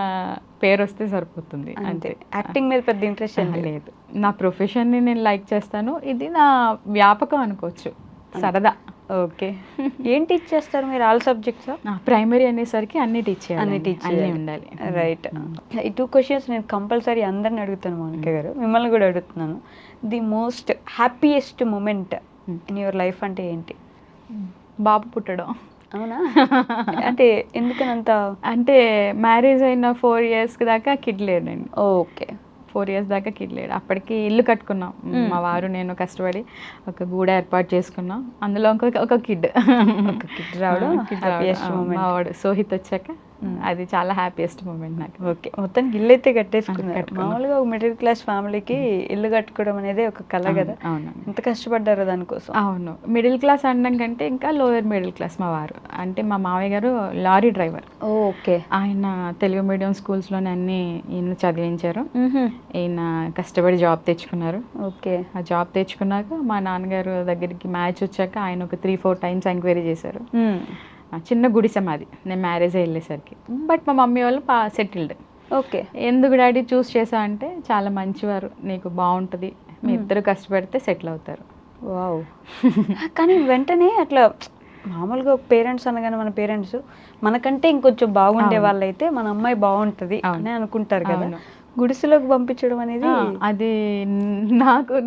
పేరు వస్తే సరిపోతుంది. అంతే. యాక్టింగ్ మీద పెద్ద ఇంట్రెస్ట్ లేదు. నా ప్రొఫెషన్ని నేను లైక్ చేస్తాను. ఇది నా వ్యాపకం అనుకోవచ్చు, సరదా. ఓకే. ఏం టీచ్ చేస్తారు మీరు? All subjects? ప్రైమరీ అనేసరికి అన్ని టీచ్ ఉండాలి. రైట్. ఈ 2 questions నేను కంపల్సరీ అందరిని అడుగుతాను మౌనిక గారు, మిమ్మల్ని కూడా అడుగుతున్నాను. The most happiest moment in your life అంటే ఏంటి? బాబు పుట్టడం. అవునా? అంటే ఎందుకనంత? అంటే మ్యారేజ్ అయిన 4 years దాకా కిడ్ లేడండి. ఓకే. 4 years దాకా కిడ్ లేడు. అప్పటికి ఇల్లు కట్టుకున్నాం, మా వారు నేను కష్టపడి ఒక గూడ ఏర్పాటు చేసుకున్నాం. అందులో ఒక కిడ్ రావడం మా వాడు సోహిత్ వచ్చాక అది చాలా హ్యాపీయెస్ట్ మూమెంట్ నాకు. ఓకే. మొత్తానికి ఇల్లు అయితే కట్టేసుకున్నారు. మామూలుగా ఒక మిడిల్ క్లాస్ ఫ్యామిలీకి ఇల్లు కట్టుకోవడం అనేది ఒక కళ కదా. అవును. ఎంత కష్టపడ్డారు దానికోసం. అవును. మిడిల్ క్లాస్ అనడం కంటే ఇంకా లోయర్ మిడిల్ క్లాస్. మా వారు అంటే మా మావయ్య గారు లారీ డ్రైవర్. ఓకే. ఆయన తెలుగు మీడియం స్కూల్స్లోనే అన్ని ఈయన చదివించారు. ఈయన కష్టపడి జాబ్ తెచ్చుకున్నారు. ఓకే. ఆ జాబ్ తెచ్చుకున్నాక మా నాన్నగారు దగ్గరికి మ్యాచ్ వచ్చాక ఆయన ఒక 3-4 times ఎంక్వైరీ చేశారు. చిన్న గుడిసె మాది నేను మ్యారేజ్ వెళ్ళేసరికి. బట్ మా మమ్మీ వాళ్ళు సెటిల్డ్. ఓకే. ఎందుకు డాడీ చూస్ చేసా అంటే చాలా మంచివారు, నీకు బాగుంటుంది, మీ ఇద్దరు కష్టపడితే సెటిల్ అవుతారు. వావ్. కానీ వెంటనే అట్లా మామూలుగా పేరెంట్స్ అనగానే మన పేరెంట్స్ మనకంటే ఇంకొంచెం బాగుండే వాళ్ళైతే మన అమ్మాయి బాగుంటుంది అని అనుకుంటారు కదా. గుడిసెలోకి పంపించడం అనేది అది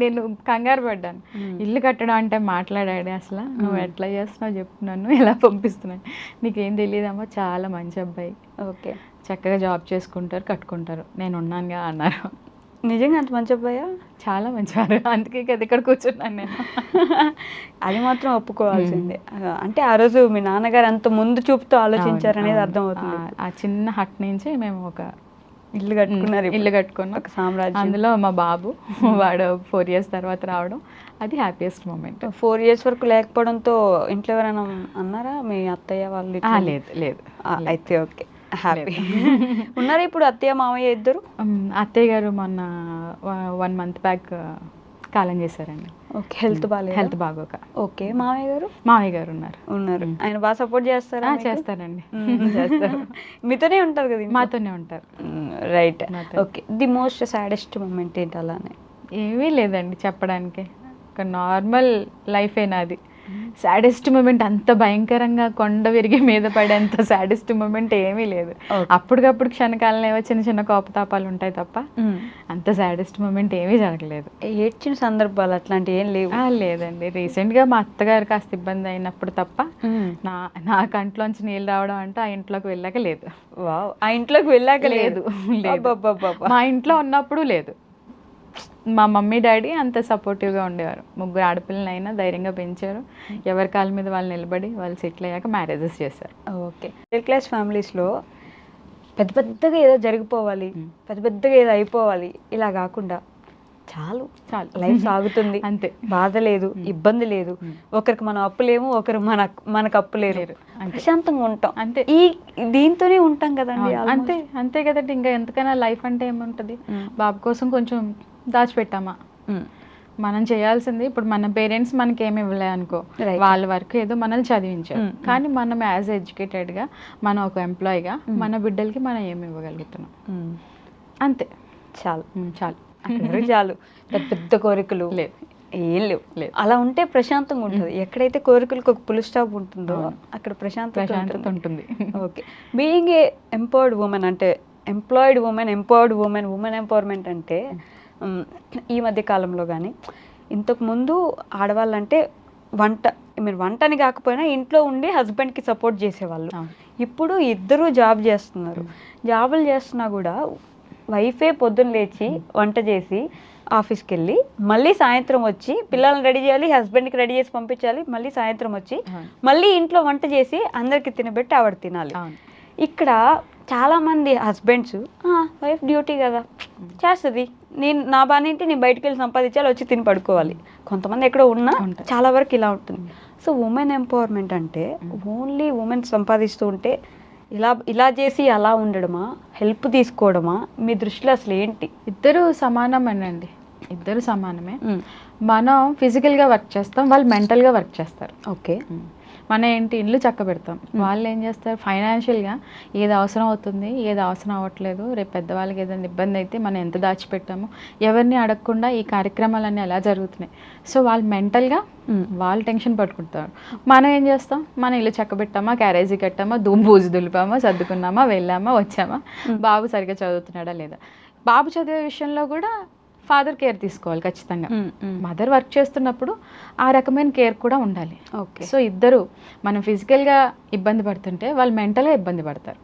నేను కంగారు పడ్డాను. ఇల్లు కట్టడం అంటే మాట్లాడాడు అసలు, నువ్వు ఎట్లా చేస్తున్నావు చెప్పు, నన్ను ఎలా పంపిస్తున్నాను, నీకేం తెలియదమ్మా, చాలా మంచి అబ్బాయి, ఓకే, చక్కగా జాబ్ చేసుకుంటారు, కట్టుకుంటారు, నేను ఉన్నానుగా అన్నారు. నిజంగా అంత మంచి అబ్బాయా? చాలా మంచివారు, అందుకే కదా ఇక్కడ కూర్చున్నాను నేను. అది మాత్రం ఒప్పుకోవాల్సిందే. అంటే ఆ రోజు మీ నాన్నగారు అంత ముందు చూపుతో ఆలోచించారనేది అర్థమవుతుంది. ఆ చిన్న హట్ నుంచి మేము ఒక ఇల్లు కట్టుకున్నాం, ఒక సామ్రాజ్యం. అందులో మా బాబు వాడు 4 years తర్వాత రావడం, అది హ్యాపీయెస్ట్ మూమెంట్. 4 years వరకు లేకపోవడంతో ఇంట్లో ఎవరైనా అన్నారా మీ అత్తయ్య వాళ్ళు? లేదు. అయితే ఓకే, హ్యాపీ. ఉన్నారా ఇప్పుడు అత్తయ్య మామయ్య ఇద్దరు? అత్తయ్య గారు మొన్న 1 month బ్యాక్ కాలం చేశారండి. ఓకే, హెల్త్ బాగోక. ఓకే. మామయ్య గారు ఉన్నారు. ఆయన బాగా సపోర్ట్ చేస్తారా? చేస్తారండి, చేస్తారు. మీతోనే ఉంటారు కదా? మాతోనే ఉంటారు. Right. Okay. The most saddest moment ఏంటి? అలానే ఏమీ లేదండి చెప్పడానికి, ఒక నార్మల్ లైఫే నాది. సాడెస్ట్ మూమెంట్ అంత భయంకరంగా కొండ విరిగి మీద పడేంత సాడెస్ట్ మూమెంట్ ఏమీ లేదు. అప్పటికప్పుడు క్షణకాలంలో ఏవో చిన్న చిన్న కోపతాపాలు ఉంటాయి తప్ప అంత సాడెస్ట్ మూమెంట్ ఏమీ జరగలేదు. ఏడ్చిన సందర్భాలు అట్లాంటివి ఏం లేవు? లేదండి. రీసెంట్గా మా అత్తగారు కాస్త ఇబ్బంది అయినప్పుడు తప్ప నా కంట్లోంచి నీళ్ళు రావడం అంటే ఆ ఇంట్లోకి వెళ్ళాక లేదు. ఆ ఇంట్లోకి వెళ్ళాక లేదు. మా ఇంట్లో ఉన్నప్పుడు లేదు. మా మమ్మీ డాడీ అంత సపోర్టివ్గా ఉండేవారు. 3 ఆడపిల్లలైనా ధైర్యంగా పెంచారు. ఎవరి కాళ్ళ మీద వాళ్ళు నిలబడి వాళ్ళు సెటిల్ అయ్యాక మ్యారేజెస్ చేశారు. ఓకే. మిడిల్ క్లాస్ ఫ్యామిలీస్లో పెద్దగా ఏదో జరిగిపోవాలి, పెద్దగా ఏదో అయిపోవాలి, ఇలా కాకుండా చాలు లైఫ్ సాగుతుంది, అంతే, బాధ లేదు, ఇబ్బంది లేదు, ఒకరికి మనం అప్పులేము, ఒకరు మనకు అప్పు లేరు, ప్రశాంతంగా ఉంటాం, అంతే. దీంతోనే ఉంటాం కదండి. అంతే కదండి. ఇంకా ఎంతకైనా లైఫ్ అంటే ఏముంటుంది? బాబు కోసం కొంచెం దాచిపెట్టామా, మనం చేయాల్సింది. ఇప్పుడు మన పేరెంట్స్ మనకి ఏమి ఇవ్వలే అనుకో, వాళ్ళ వరకు ఏదో మనల్ని చదివించారు, కానీ మనం యాజ్ ఎడ్యుకేటెడ్గా మనం ఒక ఎంప్లాయీగా మన బిడ్డలకి మనం ఏమి ఇవ్వగలుగుతున్నాం, అంతే. చాలు. చాలు. పెద్ద కోరికలు ఏం లేవు. అలా ఉంటే ప్రశాంతంగా ఉంటుంది. ఎక్కడైతే కోరికలకు ఒక పుల్ స్టాప్ ఉంటుందో అక్కడ ప్రశాంతత ఉంటుంది. Okay. Being a empowered women అంటే ఎంప్లాయిడ్ ఉమెన్, ఉమెన్ ఎంపవర్మెంట్ అంటే ఈ మధ్య కాలంలో కానీ ఇంతకుముందు ఆడవాళ్ళంటే వంటని కాకపోయినా ఇంట్లో ఉండి హస్బెండ్కి సపోర్ట్ చేసేవాళ్ళు. ఇప్పుడు ఇద్దరు జాబ్ చేస్తున్నారు. జాబులు చేస్తున్నా కూడా వైఫే పొద్దున్న లేచి వంట చేసి ఆఫీస్కి వెళ్ళి మళ్ళీ సాయంత్రం వచ్చి పిల్లల్ని రెడీ చేయాలి, హస్బెండ్కి రెడీ చేసి పంపించాలి, మళ్ళీ సాయంత్రం వచ్చి మళ్ళీ ఇంట్లో వంట చేసి అందరికి తినబెట్టి ఆవిడ తినాలి. ఇక్కడ చాలామంది హస్బెండ్స్ వైఫ్ డ్యూటీ కదా చేస్తుంది, నా బానేంటి, నేను బయటకు వెళ్ళి సంపాదించాలి, వచ్చి తిని పడుకోవాలి. కొంతమంది ఎక్కడో ఉన్నా చాలా వరకు ఇలా ఉంటుంది. సో ఉమెన్ ఎంపవర్మెంట్ అంటే ఓన్లీ ఉమెన్ సంపాదిస్తూ ఉంటే ఇలా చేసి అలా ఉండడమా, హెల్ప్ తీసుకోవడమా? మీ దృష్టిలో అసలు ఏంటి? ఇద్దరు సమానమేనండి, ఇద్దరు సమానమే. మనం ఫిజికల్గా వర్క్ చేస్తాం, వాళ్ళు మెంటల్గా వర్క్ చేస్తారు. ఓకే. మనం ఏంటి ఇల్లు చక్క పెడతాం, వాళ్ళు ఏం చేస్తారు ఫైనాన్షియల్గా ఏది అవసరం అవుతుంది, ఏది అవసరం అవ్వట్లేదు, రేపు పెద్దవాళ్ళకి ఏదైనా ఇబ్బంది అయితే మనం ఎంత దాచిపెట్టాము, ఎవరిని అడగకుండా ఈ కార్యక్రమాలన్నీ ఎలా జరుగుతున్నాయి. సో వాళ్ళు మెంటల్గా వాళ్ళు టెన్షన్ పట్టుకుంటారు. మనం ఏం చేస్తాం, మనం ఇల్లు చక్కబెట్టామా, క్యారేజీ కట్టామా, బూజు దులిపామా, సర్దుకున్నామా, వెళ్ళామా, వచ్చామా, బాబు సరిగ్గా చదువుతున్నాడా లేదా. బాబు చదివే విషయంలో కూడా ఫాదర్ కేర్ తీసుకోవాలి ఖచ్చితంగా. మదర్ వర్క్ చేస్తున్నప్పుడు ఆ రకమైన కేర్ కూడా ఉండాలి. ఓకే. సో ఇద్దరు మనం ఫిజికల్గా ఇబ్బంది పడుతుంటే వాళ్ళు మెంటల్గా ఇబ్బంది పడతారు.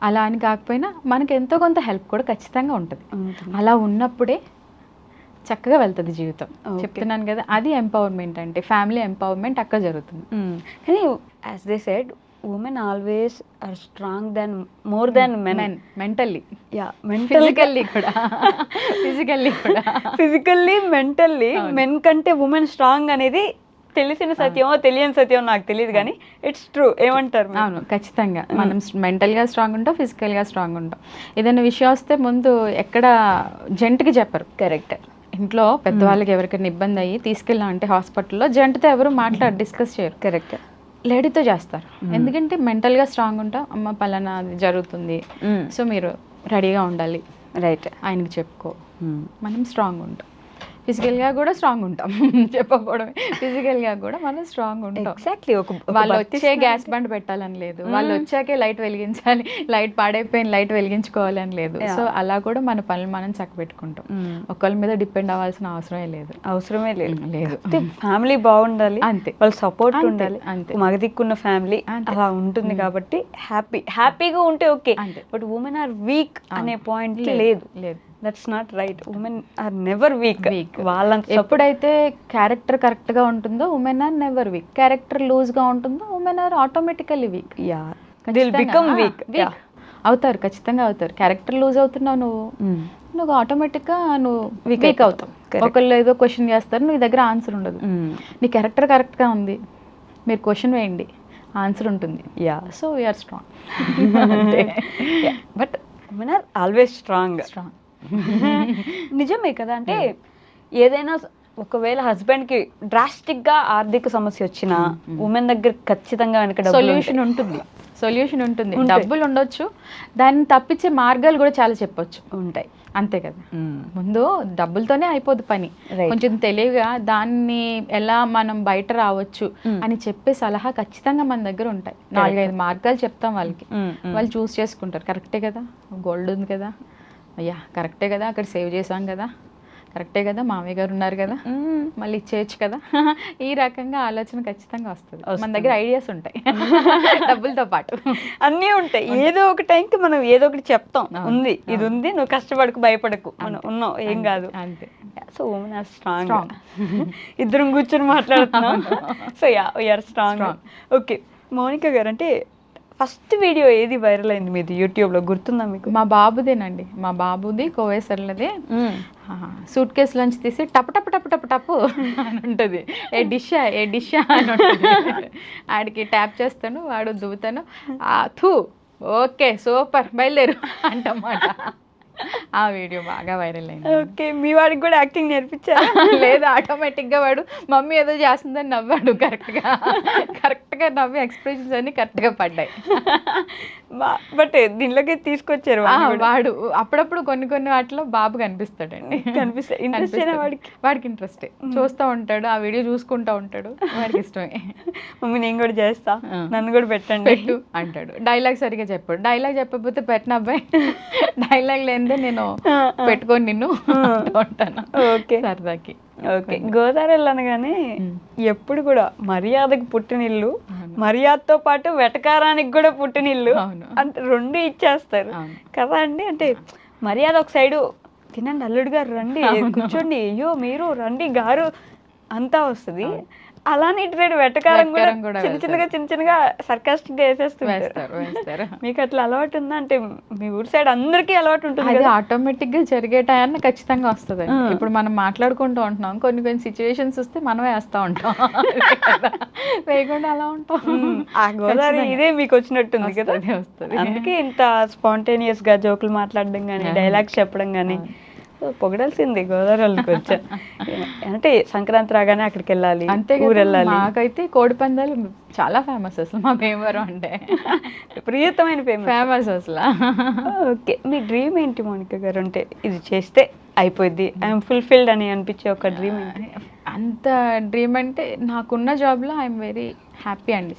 అలా అని కాకపోయినా మనకి ఎంతో కొంత హెల్ప్ కూడా ఖచ్చితంగా ఉంటుంది. అలా ఉన్నప్పుడే చక్కగా వెళ్తుంది జీవితం. చెప్తున్నాను కదా, అది ఎంపవర్మెంట్ అంటే, ఫ్యామిలీ ఎంపవర్మెంట్ అక్కడ జరుగుతుంది. కానీ as they said women always are strong than more than men mentally, yeah, physically mentally men కంటే women strong అనేది తెలిసిన సత్యమో తెలియని సత్యమో నాకు తెలియదు, కానీ ఇట్స్ ట్రూ. ఏమంటారు? అవును, ఖచ్చితంగా మనం మెంటల్గా స్ట్రాంగ్ ఉంటాం, ఫిజికల్గా స్ట్రాంగ్ ఉంటాం. ఏదైనా విషయం వస్తే ముందు ఎక్కడ జెంట్కి చెప్పరు. కరెక్ట్. ఇంట్లో పెద్దవాళ్ళకి ఎవరికైనా ఇబ్బంది అయ్యి తీసుకెళ్ళాం అంటే హాస్పిటల్లో జెంట్తో ఎవరు డిస్కస్ చేయరు. కరెక్ట్. లేడీతో చేస్తారు, ఎందుకంటే మెంటల్గా స్ట్రాంగ్ ఉంటాం. అమ్మ పలానా అది జరుగుతుంది, సో మీరు రెడీగా ఉండాలి, రైట్. ఆయనకి చెప్పుకో. మనం స్ట్రాంగ్ ఉంటాం, ఫిజికల్గా కూడా స్ట్రాంగ్ ఉంటాం. చెప్పకపోవడమే, ఫిజికల్గా కూడా మనం స్ట్రాంగ్ ఉంటాం. ఎగ్జాక్ట్లీ. వాళ్ళు వచ్చే గ్యాస్ బండ్ పెట్టాలని లేదు, వాళ్ళు వచ్చాకే లైట్ వెలిగించాలి, లైట్ పాడైపోయిన లైట్ వెలిగించుకోవాలని లేదు. సో అలా కూడా మన పనులు మనం చక్కబెట్టుకుంటాం. ఒకళ్ళ మీద డిపెండ్ అవ్వాల్సిన అవసరమే లేదు. ఫ్యామిలీ బాగుండాలి, అంతే, వాళ్ళ సపోర్ట్ ఉండాలి. అంతే, మగదిక్కున్న ఫ్యామిలీ అలా ఉంటుంది కాబట్టి హ్యాపీగా ఉంటే okay. But women are weak అనే పాయింట్ లేదు. That's not right. Women are never weak. వాళ్ళంత ఎప్పుడైతే క్యారెక్టర్ కరెక్ట్గా ఉంటుందో women are never weak. Character లూజ్గా ఉంటుందో women are automatically weak. Become weak అవుతారు, ఖచ్చితంగా అవుతారు. క్యారెక్టర్ లూజ్ అవుతున్నావు నువ్వు ఆటోమేటిక్గా నువ్వు వీక్ అవుతావు. ఒకళ్ళు ఏదో క్వశ్చన్ చేస్తారు, నీ దగ్గర ఆన్సర్ ఉండదు. నీ క్యారెక్టర్ కరెక్ట్గా ఉంది, మీరు క్వశ్చన్ వేయండి, ఆన్సర్ ఉంటుంది. So we are strong. But women are always strong. నిజమే కదా. అంటే ఏదైనా ఒకవేళ హస్బెండ్కి డ్రాస్టిక్గా ఆర్థిక సమస్య వచ్చినా ఉమెన్ దగ్గర ఖచ్చితంగా వెనక సొల్యూషన్ ఉంటుంది. డబ్బులు ఉండొచ్చు, దాన్ని తప్పించే మార్గాలు కూడా చాలా చెప్పొచ్చు ఉంటాయి. అంతే కదా. ముందు డబ్బులతోనే అయిపోదు పని, కొంచెం తెలివిగా దాన్ని ఎలా మనం బయట రావచ్చు అని చెప్పే సలహా ఖచ్చితంగా మన దగ్గర ఉంటాయి. 4-5 మార్గాలు చెప్తాం వాళ్ళకి, వాళ్ళు చూస్ చేసుకుంటారు. కరెక్టే కదా, గోల్డ్ ఉంది కదా, అయ్యా కరెక్టే కదా, అక్కడ సేవ్ చేసాం కదా, కరెక్టే కదా, మామయ్య గారు ఉన్నారు కదా, మళ్ళీ ఇచ్చేయచ్చు కదా. ఈ రకంగా ఆలోచన ఖచ్చితంగా వస్తుంది. మన దగ్గర ఐడియాస్ ఉంటాయి, డబ్బులతో పాటు అన్నీ ఉంటాయి. ఏదో ఒక టైంకి మనం ఏదో ఒకటి చెప్తాం, ఉంది ఇది ఉంది, నువ్వు కష్టపడకు, భయపడకు, మనం ఉన్నాం, ఏం కాదు. అంతే. So women are strong. ఇద్దరం కూర్చొని మాట్లాడుతున్నాం. So we are strong. Okay Mounika గారు, అంటే ఫస్ట్ వీడియో ఏది వైరల్ అయింది మీది యూట్యూబ్లో, గుర్తుందా మీకు? మా బాబుదేనండి, మా బాబుది కోవేసర్లది. సూట్ కేసు లంచ్ తీసి టప్ టప్ టప్ టప్ టప్ అని ఉంటుంది, ఏ డిషా అని ఉంటుంది. ఆడికి ట్యాప్ చేస్తాను, వాడు దువ్వుతాను, థూ ఓకే సూపర్ బయలుదేరు అంటమాట. ఆ వీడియో బాగా వైరల్ అయింది. ఓకే, మీ వాడికి కూడా యాక్టింగ్ నేర్పించారా? లేదు, ఆటోమేటిక్గా వాడు మమ్మీ ఏదో చేస్తుందని నవ్వాడు. కరెక్ట్గా నవ్వి ఎక్స్ప్రెషన్స్ అన్ని కరెక్ట్గా పడ్డాయి. బట్ దీనిలోకి తీసుకొచ్చారు వాడు. అప్పుడప్పుడు కొన్ని వాటిలో బాబు కనిపిస్తాడండి, వాడికి ఇంట్రెస్టే, చూస్తూ ఉంటాడు, ఆ వీడియో చూసుకుంటూ ఉంటాడు, వాడికి ఇష్టమే. మమ్మీ నేను కూడా చేస్తా, నన్ను కూడా పెట్టండి పెట్టు అంటాడు. డైలాగ్ సరిగా చెప్పాడు, డైలాగ్ చెప్పకపోతే పెట్టిన అబ్బాయి డైలాగ్ లేనిదే నేను పెట్టుకొని నిన్ను ఉంటాను. ఓకే సరదాకి. ఓకే, గోదావరి అనగానే ఎప్పుడు కూడా మర్యాదకు పుట్టినిల్లు, మర్యాదతో పాటు వెటకారానికి కూడా పుట్టినిల్లు అంటే 2 ఇచ్చేస్తారు కదా అండి. అంటే మర్యాద ఒక సైడు, తినండి అల్లుడు గారు రండి కూర్చోండి, అయ్యో మీరు రండి గారు అంతా వస్తుంది. అలానే ఇటు సైడ్ వెటకారం కూడా చిన్నగా సర్కాస్టిక్ గా వేసేస్తారు. మీకు అట్లా అలవాటు ఉందా? అంటే మీ ఊరి సైడ్ అందరికీ అలవాటు ఉంటుంది, అది ఆటోమేటిక్ గా జరిగే టైం ఖచ్చితంగా వస్తుంది. ఇప్పుడు మనం మాట్లాడుకుంటూ ఉంటున్నాం, కొన్ని సిచ్యువేషన్స్ వస్తే మనం వేస్తా ఉంటాం, వేయకుండా అలా ఉంటాం. ఆ గోదావరి ఇదే మీకు వచ్చినట్టుంది కదా, వస్తుంది. అందుకే ఇంత స్పాంటేనియస్ గా జోకులు మాట్లాడడం కానీ, డైలాగ్స్ చెప్పడం కానీ పొగడాల్సింది గోదావరి వాళ్ళకి వచ్చా. అంటే సంక్రాంతి రాగానే అక్కడికి వెళ్ళాలి, అంతే ఊరు వెళ్ళాలి. నాకైతే కోడి పందాలు చాలా ఫేమస్ అసలు, మా భీమవరం అంటే ప్రియతమైన ఫేమస్ అసలు. ఓకే, మీ డ్రీమ్ ఏంటి మౌనిక గారు? అంటే ఇది చేస్తే అయిపోద్ది, ఐఎమ్ ఫుల్ఫిల్డ్ అని అనిపించే ఒక డ్రీమ్ ఏంటి? అంత డ్రీమ్ అంటే నాకున్న జాబ్లో ఐఎమ్ వెరీ హ్యాపీ అండి,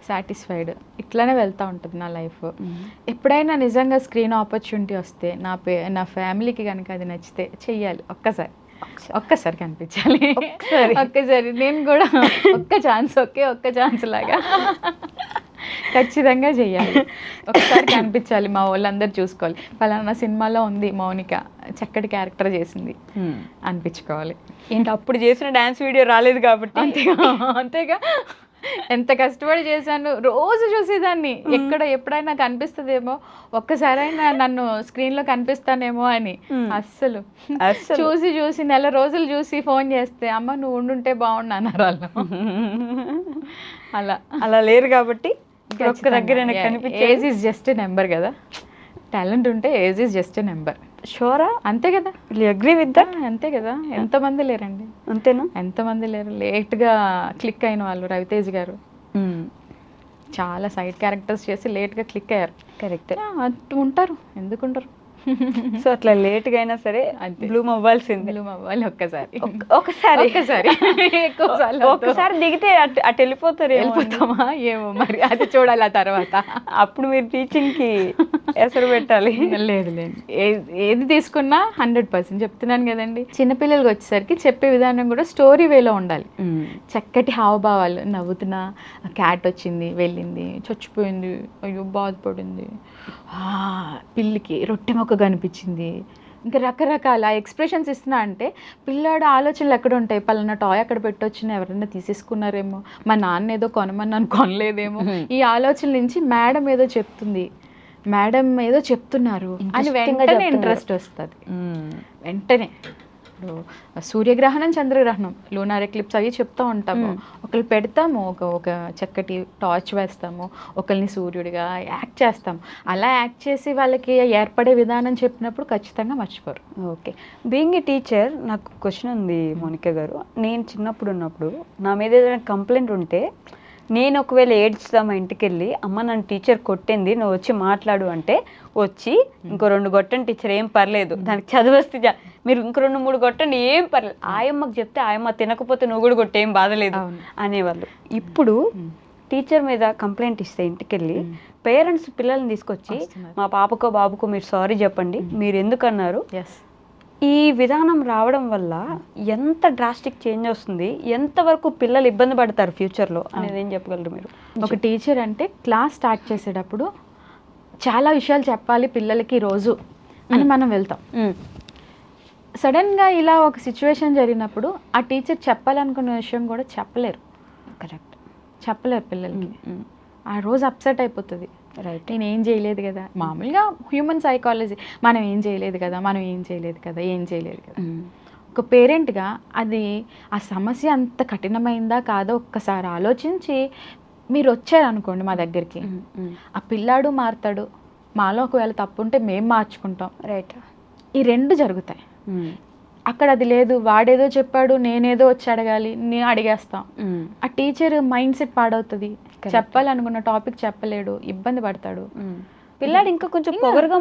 సాటిస్ఫైడ్. ఇట్లానే వెళ్తూ ఉంటుంది నా లైఫ్. ఎప్పుడైనా నిజంగా స్క్రీన్ ఆపర్చునిటీ వస్తే నా ఫ్యామిలీకి కనుక అది నచ్చితే చెయ్యాలి. ఒక్కసారి కనిపించాలి, ఒక్కసారి నేను కూడా ఒక్క ఛాన్స్ లాగా ఖచ్చితంగా చెయ్యాలి. ఒకసారి కనిపించాలి, మా వాళ్ళందరూ చూసుకోవాలి, పలానా సినిమాలో ఉంది మౌనిక, చక్కటి క్యారెక్టర్ చేసింది అనిపించుకోవాలి. ఏంటి అప్పుడు చేసిన డాన్స్ వీడియో రాలేదు కాబట్టి అంతేగా, ఎంత కష్టపడి చేశాను, రోజు చూసేదాన్ని, ఎప్పుడైనా కనిపిస్తుందేమో, ఒక్కసారైనా నన్ను స్క్రీన్లో కనిపిస్తానేమో అని. అస్సలు చూసి నెల రోజులు చూసి ఫోన్ చేస్తే అమ్మ నువ్వు ఉండుంటే బాగుండు అన్నారు వాళ్ళు. అలా లేరు కాబట్టి ఒక్క దగ్గర age is just a number కదా, టాలెంట్ ఉంటే age is just a number. షూరా? అంతే కదా, అగ్రీ విత్ దట్. అంతే కదా, ఎంతమంది లేరండి, అంతేనా? ఎంతమంది లేరు లేట్గా క్లిక్ అయిన వాళ్ళు. రవితేజ్ గారు చాలా సైడ్ క్యారెక్టర్స్ చేసి లేట్గా క్లిక్ అయ్యారు. కరెక్ట్. ఉంటారు, ఎందుకుంటారు. సో అట్లా లేట్గా అయినా సరే బ్లూమ్ అవ్వాల్సింది. బ్లూమ్ అవ్వాలి ఒకసారి ఒకసారి ఎక్కువసార్లు ఒకసారి దిగితే అటు వెళ్ళిపోతామా ఏమో మరి, అది చూడాలి ఆ తర్వాత. అప్పుడు మీరు టీచింగ్కి ఎసరు పెట్టాలి. లేదు లేదు, ఏది తీసుకున్నా 100% చెప్తున్నాను కదండి. చిన్నపిల్లలకి వచ్చేసరికి చెప్పే విధానం కూడా స్టోరీ వేలో ఉండాలి. చక్కటి హావభావాలు, నవ్వుతున్నా క్యాట్ వచ్చింది వెళ్ళింది చచ్చిపోయింది అయ్యో బాధపడింది, పిల్లికి రొట్టె మొక్క కనిపించింది, ఇంకా రకరకాల ఎక్స్ప్రెషన్స్ ఇస్తున్నా అంటే పిల్లాడు ఆలోచనలు ఎక్కడ ఉంటాయి, పలానా టాయ్ అక్కడ పెట్టొచ్చిన ఎవరైనా తీసేసుకున్నారేమో, మా నాన్న ఏదో కొనమన్నాను కొనలేదేమో, ఈ ఆలోచన నుంచి మేడం ఏదో చెప్తుంది, మేడం ఏదో చెప్తున్నారు అని వెంటనే ఇంట్రెస్ట్ వస్తుంది. వెంటనే ఇప్పుడు సూర్యగ్రహణం చంద్రగ్రహణం లూనార్ ఎక్లిప్స్ అవి చెప్తూ ఉంటాము. ఒకళ్ళు పెడతాము, ఒక చక్కటి టార్చ్ వేస్తాము, ఒకరిని సూర్యుడిగా యాక్ట్ చేస్తాము. అలా యాక్ట్ చేసి వాళ్ళకి ఏర్పడే విధానం చెప్పినప్పుడు ఖచ్చితంగా మర్చిపోరు. ఓకే. బీయింగ్ ఏ టీచర్ నాకు క్వశ్చన్ ఉంది మోనికా గారు. నేను చిన్నప్పుడు ఉన్నప్పుడు నా మీద ఏదైనా కంప్లైంట్ ఉంటే నేను ఒకవేళ ఏడ్చుదా మా ఇంటికి వెళ్ళి అమ్మ నన్ను టీచర్ కొట్టింది నువ్వు వచ్చి మాట్లాడు అంటే వచ్చి ఇంకో 2 కొట్టండి టీచర్ ఏం పర్లేదు, దానికి చదువు వస్తే మీరు ఇంకో 2-3 కొట్టండి ఏం పర్లేదు, ఆయమ్మకి చెప్తే ఆయమ్మ తినకపోతే నువ్వు కూడా కొట్టే ఏం బాధలేదు అనేవాళ్ళు. ఇప్పుడు టీచర్ మీద కంప్లైంట్ ఇస్తే ఇంటికి వెళ్ళి పేరెంట్స్ పిల్లల్ని తీసుకొచ్చి మా పాపకో బాబుకో మీరు సారీ చెప్పండి, మీరు ఎందుకు అన్నారు, ఈ విధానం రావడం వల్ల ఎంత డ్రాస్టిక్ చేంజ్ వస్తుంది, ఎంతవరకు పిల్లలు ఇబ్బంది పడతారు ఫ్యూచర్లో అనేది ఏం చెప్పగలరు మీరు? ఒక టీచర్ అంటే క్లాస్ స్టార్ట్ చేసేటప్పుడు చాలా విషయాలు చెప్పాలి పిల్లలకి రోజు అని మనం వెళ్తాం. సడన్గా ఇలా ఒక సిచ్యువేషన్ జరిగినప్పుడు ఆ టీచర్ చెప్పాలనుకున్న విషయం కూడా చెప్పలేరు. కరెక్ట్, చెప్పలేరు పిల్లలకి. ఆ రోజు అప్సెట్ అయిపోతుంది. రైట్, నేను ఏం చేయలేదు కదా, మామూలుగా హ్యూమన్ సైకాలజీ, మనం ఏం చేయలేదు కదా, మనం ఏం చేయలేదు కదా, ఏం చేయలేదు కదా. ఒక పేరెంట్గా అది ఆ సమస్య అంత కఠినమైందా కాదో ఒక్కసారి ఆలోచించి మీరు వచ్చారనుకోండి మా దగ్గరికి, ఆ పిల్లాడు మారుతాడు, మాలో ఒకవేళ తప్పు ఉంటే మేము మార్చుకుంటాం. రైట్, ఈ 2 జరుగుతాయి. అక్కడ అది లేదు, వాడేదో చెప్పాడు నేనేదో వచ్చి అడగాలి, నేను అడిగేస్తాం. ఆ టీచర్ మైండ్ సెట్ పాడవుతుంది, చెప్పాలనుకున్న టాపిక్ చెప్పలేడు, ఇబ్బంది పడతాడు. పిల్లాడు ఇంకా కొంచెం పొగరుగా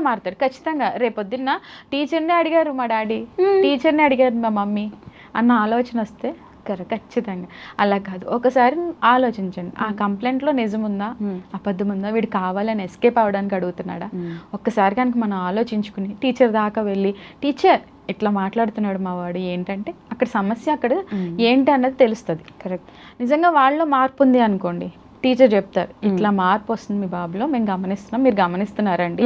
మారుతాడు ఖచ్చితంగా. రేపొద్దున్న టీచర్ని అడిగారు మా డాడీ, టీచర్ని అడిగారు మా మమ్మీ అన్న ఆలోచన వస్తే ఖచ్చితంగా. అలా కాదు, ఒకసారి ఆలోచించండి, ఆ కంప్లైంట్లో నిజం ఉందా అబద్ధం ఉందా, వీడు కావాలని ఎస్కేప్ అవ్వడానికి అడుగుతున్నాడా. ఒక్కసారి కనుక మనం ఆలోచించుకుని టీచర్ దాకా వెళ్ళి టీచర్ ఇట్లా మాట్లాడుతున్నాడు మా వాడు ఏంటంటే అక్కడ సమస్య అక్కడ ఏంటి అన్నది తెలుస్తుంది. కరెక్ట్. నిజంగా వాళ్ళలో మార్పు ఉంది అనుకోండి, టీచర్ చెప్తారు ఇట్లా మార్పు వస్తుంది మీ బాబులో, మేము గమనిస్తున్నాం, మీరు గమనిస్తున్నారండి.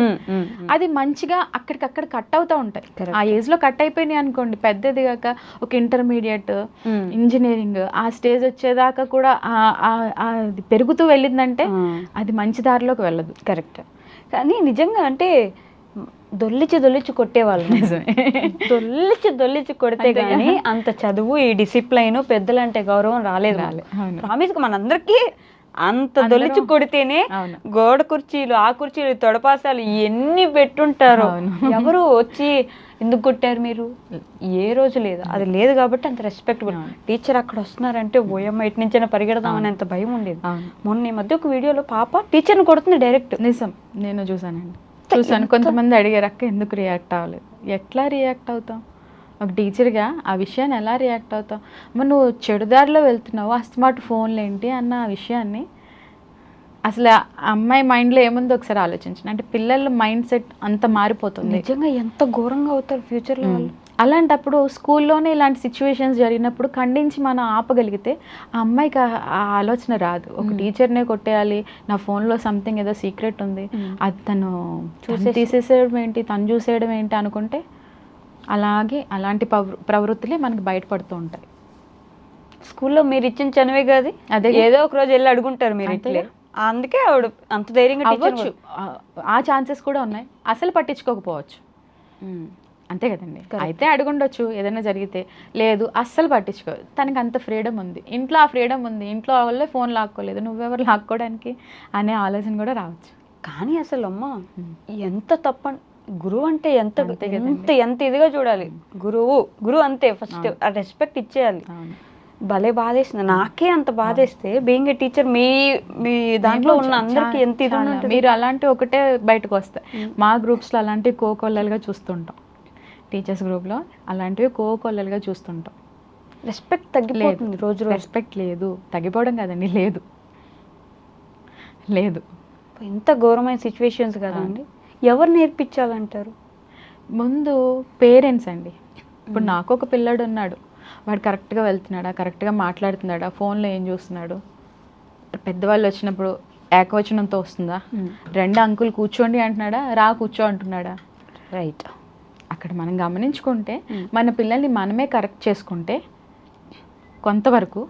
అది మంచిగా అక్కడికక్కడ కట్ అవుతూ ఉంటాయి. ఆ ఏజ్ లో కట్ అయిపోయినాయి అనుకోండి, పెద్దది కాక ఒక ఇంటర్మీడియట్ ఇంజనీరింగ్ ఆ స్టేజ్ వచ్చేదాకా కూడా అది పెరుగుతూ వెళ్ళిందంటే అది మంచి దారిలోకి వెళ్ళదు. కరెక్ట్. కానీ నిజంగా అంటే దొల్లిచి కొట్టేవాళ్ళు, నిజమే, దొల్లిచి కొడితే కానీ అంత చదువు, ఈ డిసిప్లైన్, పెద్దలంటే గౌరవం రాలేదు. ప్రామిస్గా మనందరికీ అంత దొల్లిచి కొడితేనే గోడ కుర్చీలు, ఆ కుర్చీలు, తొడపాసాలు ఎన్ని పెట్టుంటారో. ఎవరు వచ్చి ఎందుకు కొట్టారు మీరు ఏ రోజు లేదు, అది లేదు కాబట్టి అంత రెస్పెక్టబుల్. టీచర్ అక్కడ వస్తున్నారంటే ఓయమ్మ ఇటు నుంచైనా పరిగెడదామని అంత భయం ఉండేది. మొన్న ఈ మధ్య ఒక వీడియోలో పాప టీచర్ని కొడుతుంది డైరెక్ట్. నిజం, నేను చూసాను. కొంతమంది అడిగారు అక్క ఎందుకు రియాక్ట్ అవ్వలేదు. ఎట్లా రియాక్ట్ అవుతాం ఒక టీచర్గా, ఆ విషయాన్ని ఎలా రియాక్ట్ అవుతావు? మరి నువ్వు చెడుదారిలో వెళ్తున్నావు, స్మార్ట్ ఫోన్లు ఏంటి అన్న ఆ విషయాన్ని అసలు ఆ అమ్మాయి మైండ్లో ఏముందో ఒకసారి ఆలోచించండి. అంటే పిల్లల మైండ్ సెట్ అంత మారిపోతుంది. నిజంగా ఎంత ఘోరంగా అవుతారు ఫ్యూచర్లో వాళ్ళు. అలాంటప్పుడు స్కూల్లోనే ఇలాంటి సిచ్యువేషన్స్ జరిగినప్పుడు ఖండించి మనం ఆపగలిగితే ఆ అమ్మాయికి ఆ ఆలోచన రాదు. ఒక టీచర్నే కొట్టేయాలి, నా ఫోన్లో సంథింగ్ ఏదో సీక్రెట్ ఉంది, అది తను తీసేసేయడం ఏంటి, తను చూసేయడం ఏంటి అనుకుంటే అలాగే అలాంటి ప్రవృత్తులే మనకి బయటపడుతూ ఉంటాయి. స్కూల్లో మీరు ఇచ్చిన చనువే కాదు, అదే ఏదో ఒక రోజు వెళ్ళి అడుగుంటారు మీరు ఇట్లే, అందుకే ఆవిడ అంత ధైర్యంగా అవ్వచ్చు. ఆ ఛాన్సెస్ కూడా ఉన్నాయి, అసలు పట్టించుకోకపోవచ్చు, అంతే కదండి. అయితే అడుగుండొచ్చు ఏదైనా జరిగితే, లేదు అస్సలు పట్టించుకో, తనకి అంత ఫ్రీడమ్ ఉంది, ఇంట్లో ఆ ఫ్రీడమ్ ఉంది, ఇంట్లో వాళ్ళే ఫోన్ లాక్కోలేదు, నువ్వెవరు లాక్కోవడానికి అనే ఆలోచన కూడా రావచ్చు. కానీ అసలు అమ్మ ఎంత తప్ప, గురువు అంటే ఎంత ఎంత ఎంత ఇదిగా చూడాలి. గురువు అంతే, ఫస్ట్ ఆ రెస్పెక్ట్ ఇచ్చేయాలి. భలే బాధేసింది. నాకే అంత బాధేస్తే బీయింగ్ ఏ టీచర్ మీ మీ దాంట్లో ఉన్న అందరికి ఎంత ఇది ఉంటుంది. మీరు అలాంటి ఒకటే బయటకు వస్తాయి. మా గ్రూప్స్లో అలాంటివి కోకొల్లలుగా చూస్తుంటాం. టీచర్స్ గ్రూప్లో అలాంటివి కోకొల్లలుగా చూస్తుంటాం. రెస్పెక్ట్ తగ్గిపోతుంది రోజు రోజు. రెస్పెక్ట్ లేదు, తగ్గిపోవడం కాదండి, లేదు లేదు. ఎంత ఘోరమైన సిచ్యువేషన్స్ కదండి. ఎవరు నేర్పించాలంటారు? ముందు పేరెంట్స్ అండి. ఇప్పుడు నాకు ఒక పిల్లాడు ఉన్నాడు, వాడు కరెక్ట్గా వెళ్తున్నాడా, కరెక్ట్గా మాట్లాడుతున్నాడా, ఫోన్లో ఏం చూస్తున్నాడు, పెద్దవాళ్ళు వచ్చినప్పుడు ఏకవచనంతో వస్తుందా, రెండు అంకుల్ కూర్చోండి అంటున్నాడా, రా కూర్చో అంటున్నాడా, రైట్. అక్కడ మనం గమనించుకుంటే మన పిల్లల్ని మనమే కరెక్ట్ చేసుకుంటే కొంతవరకు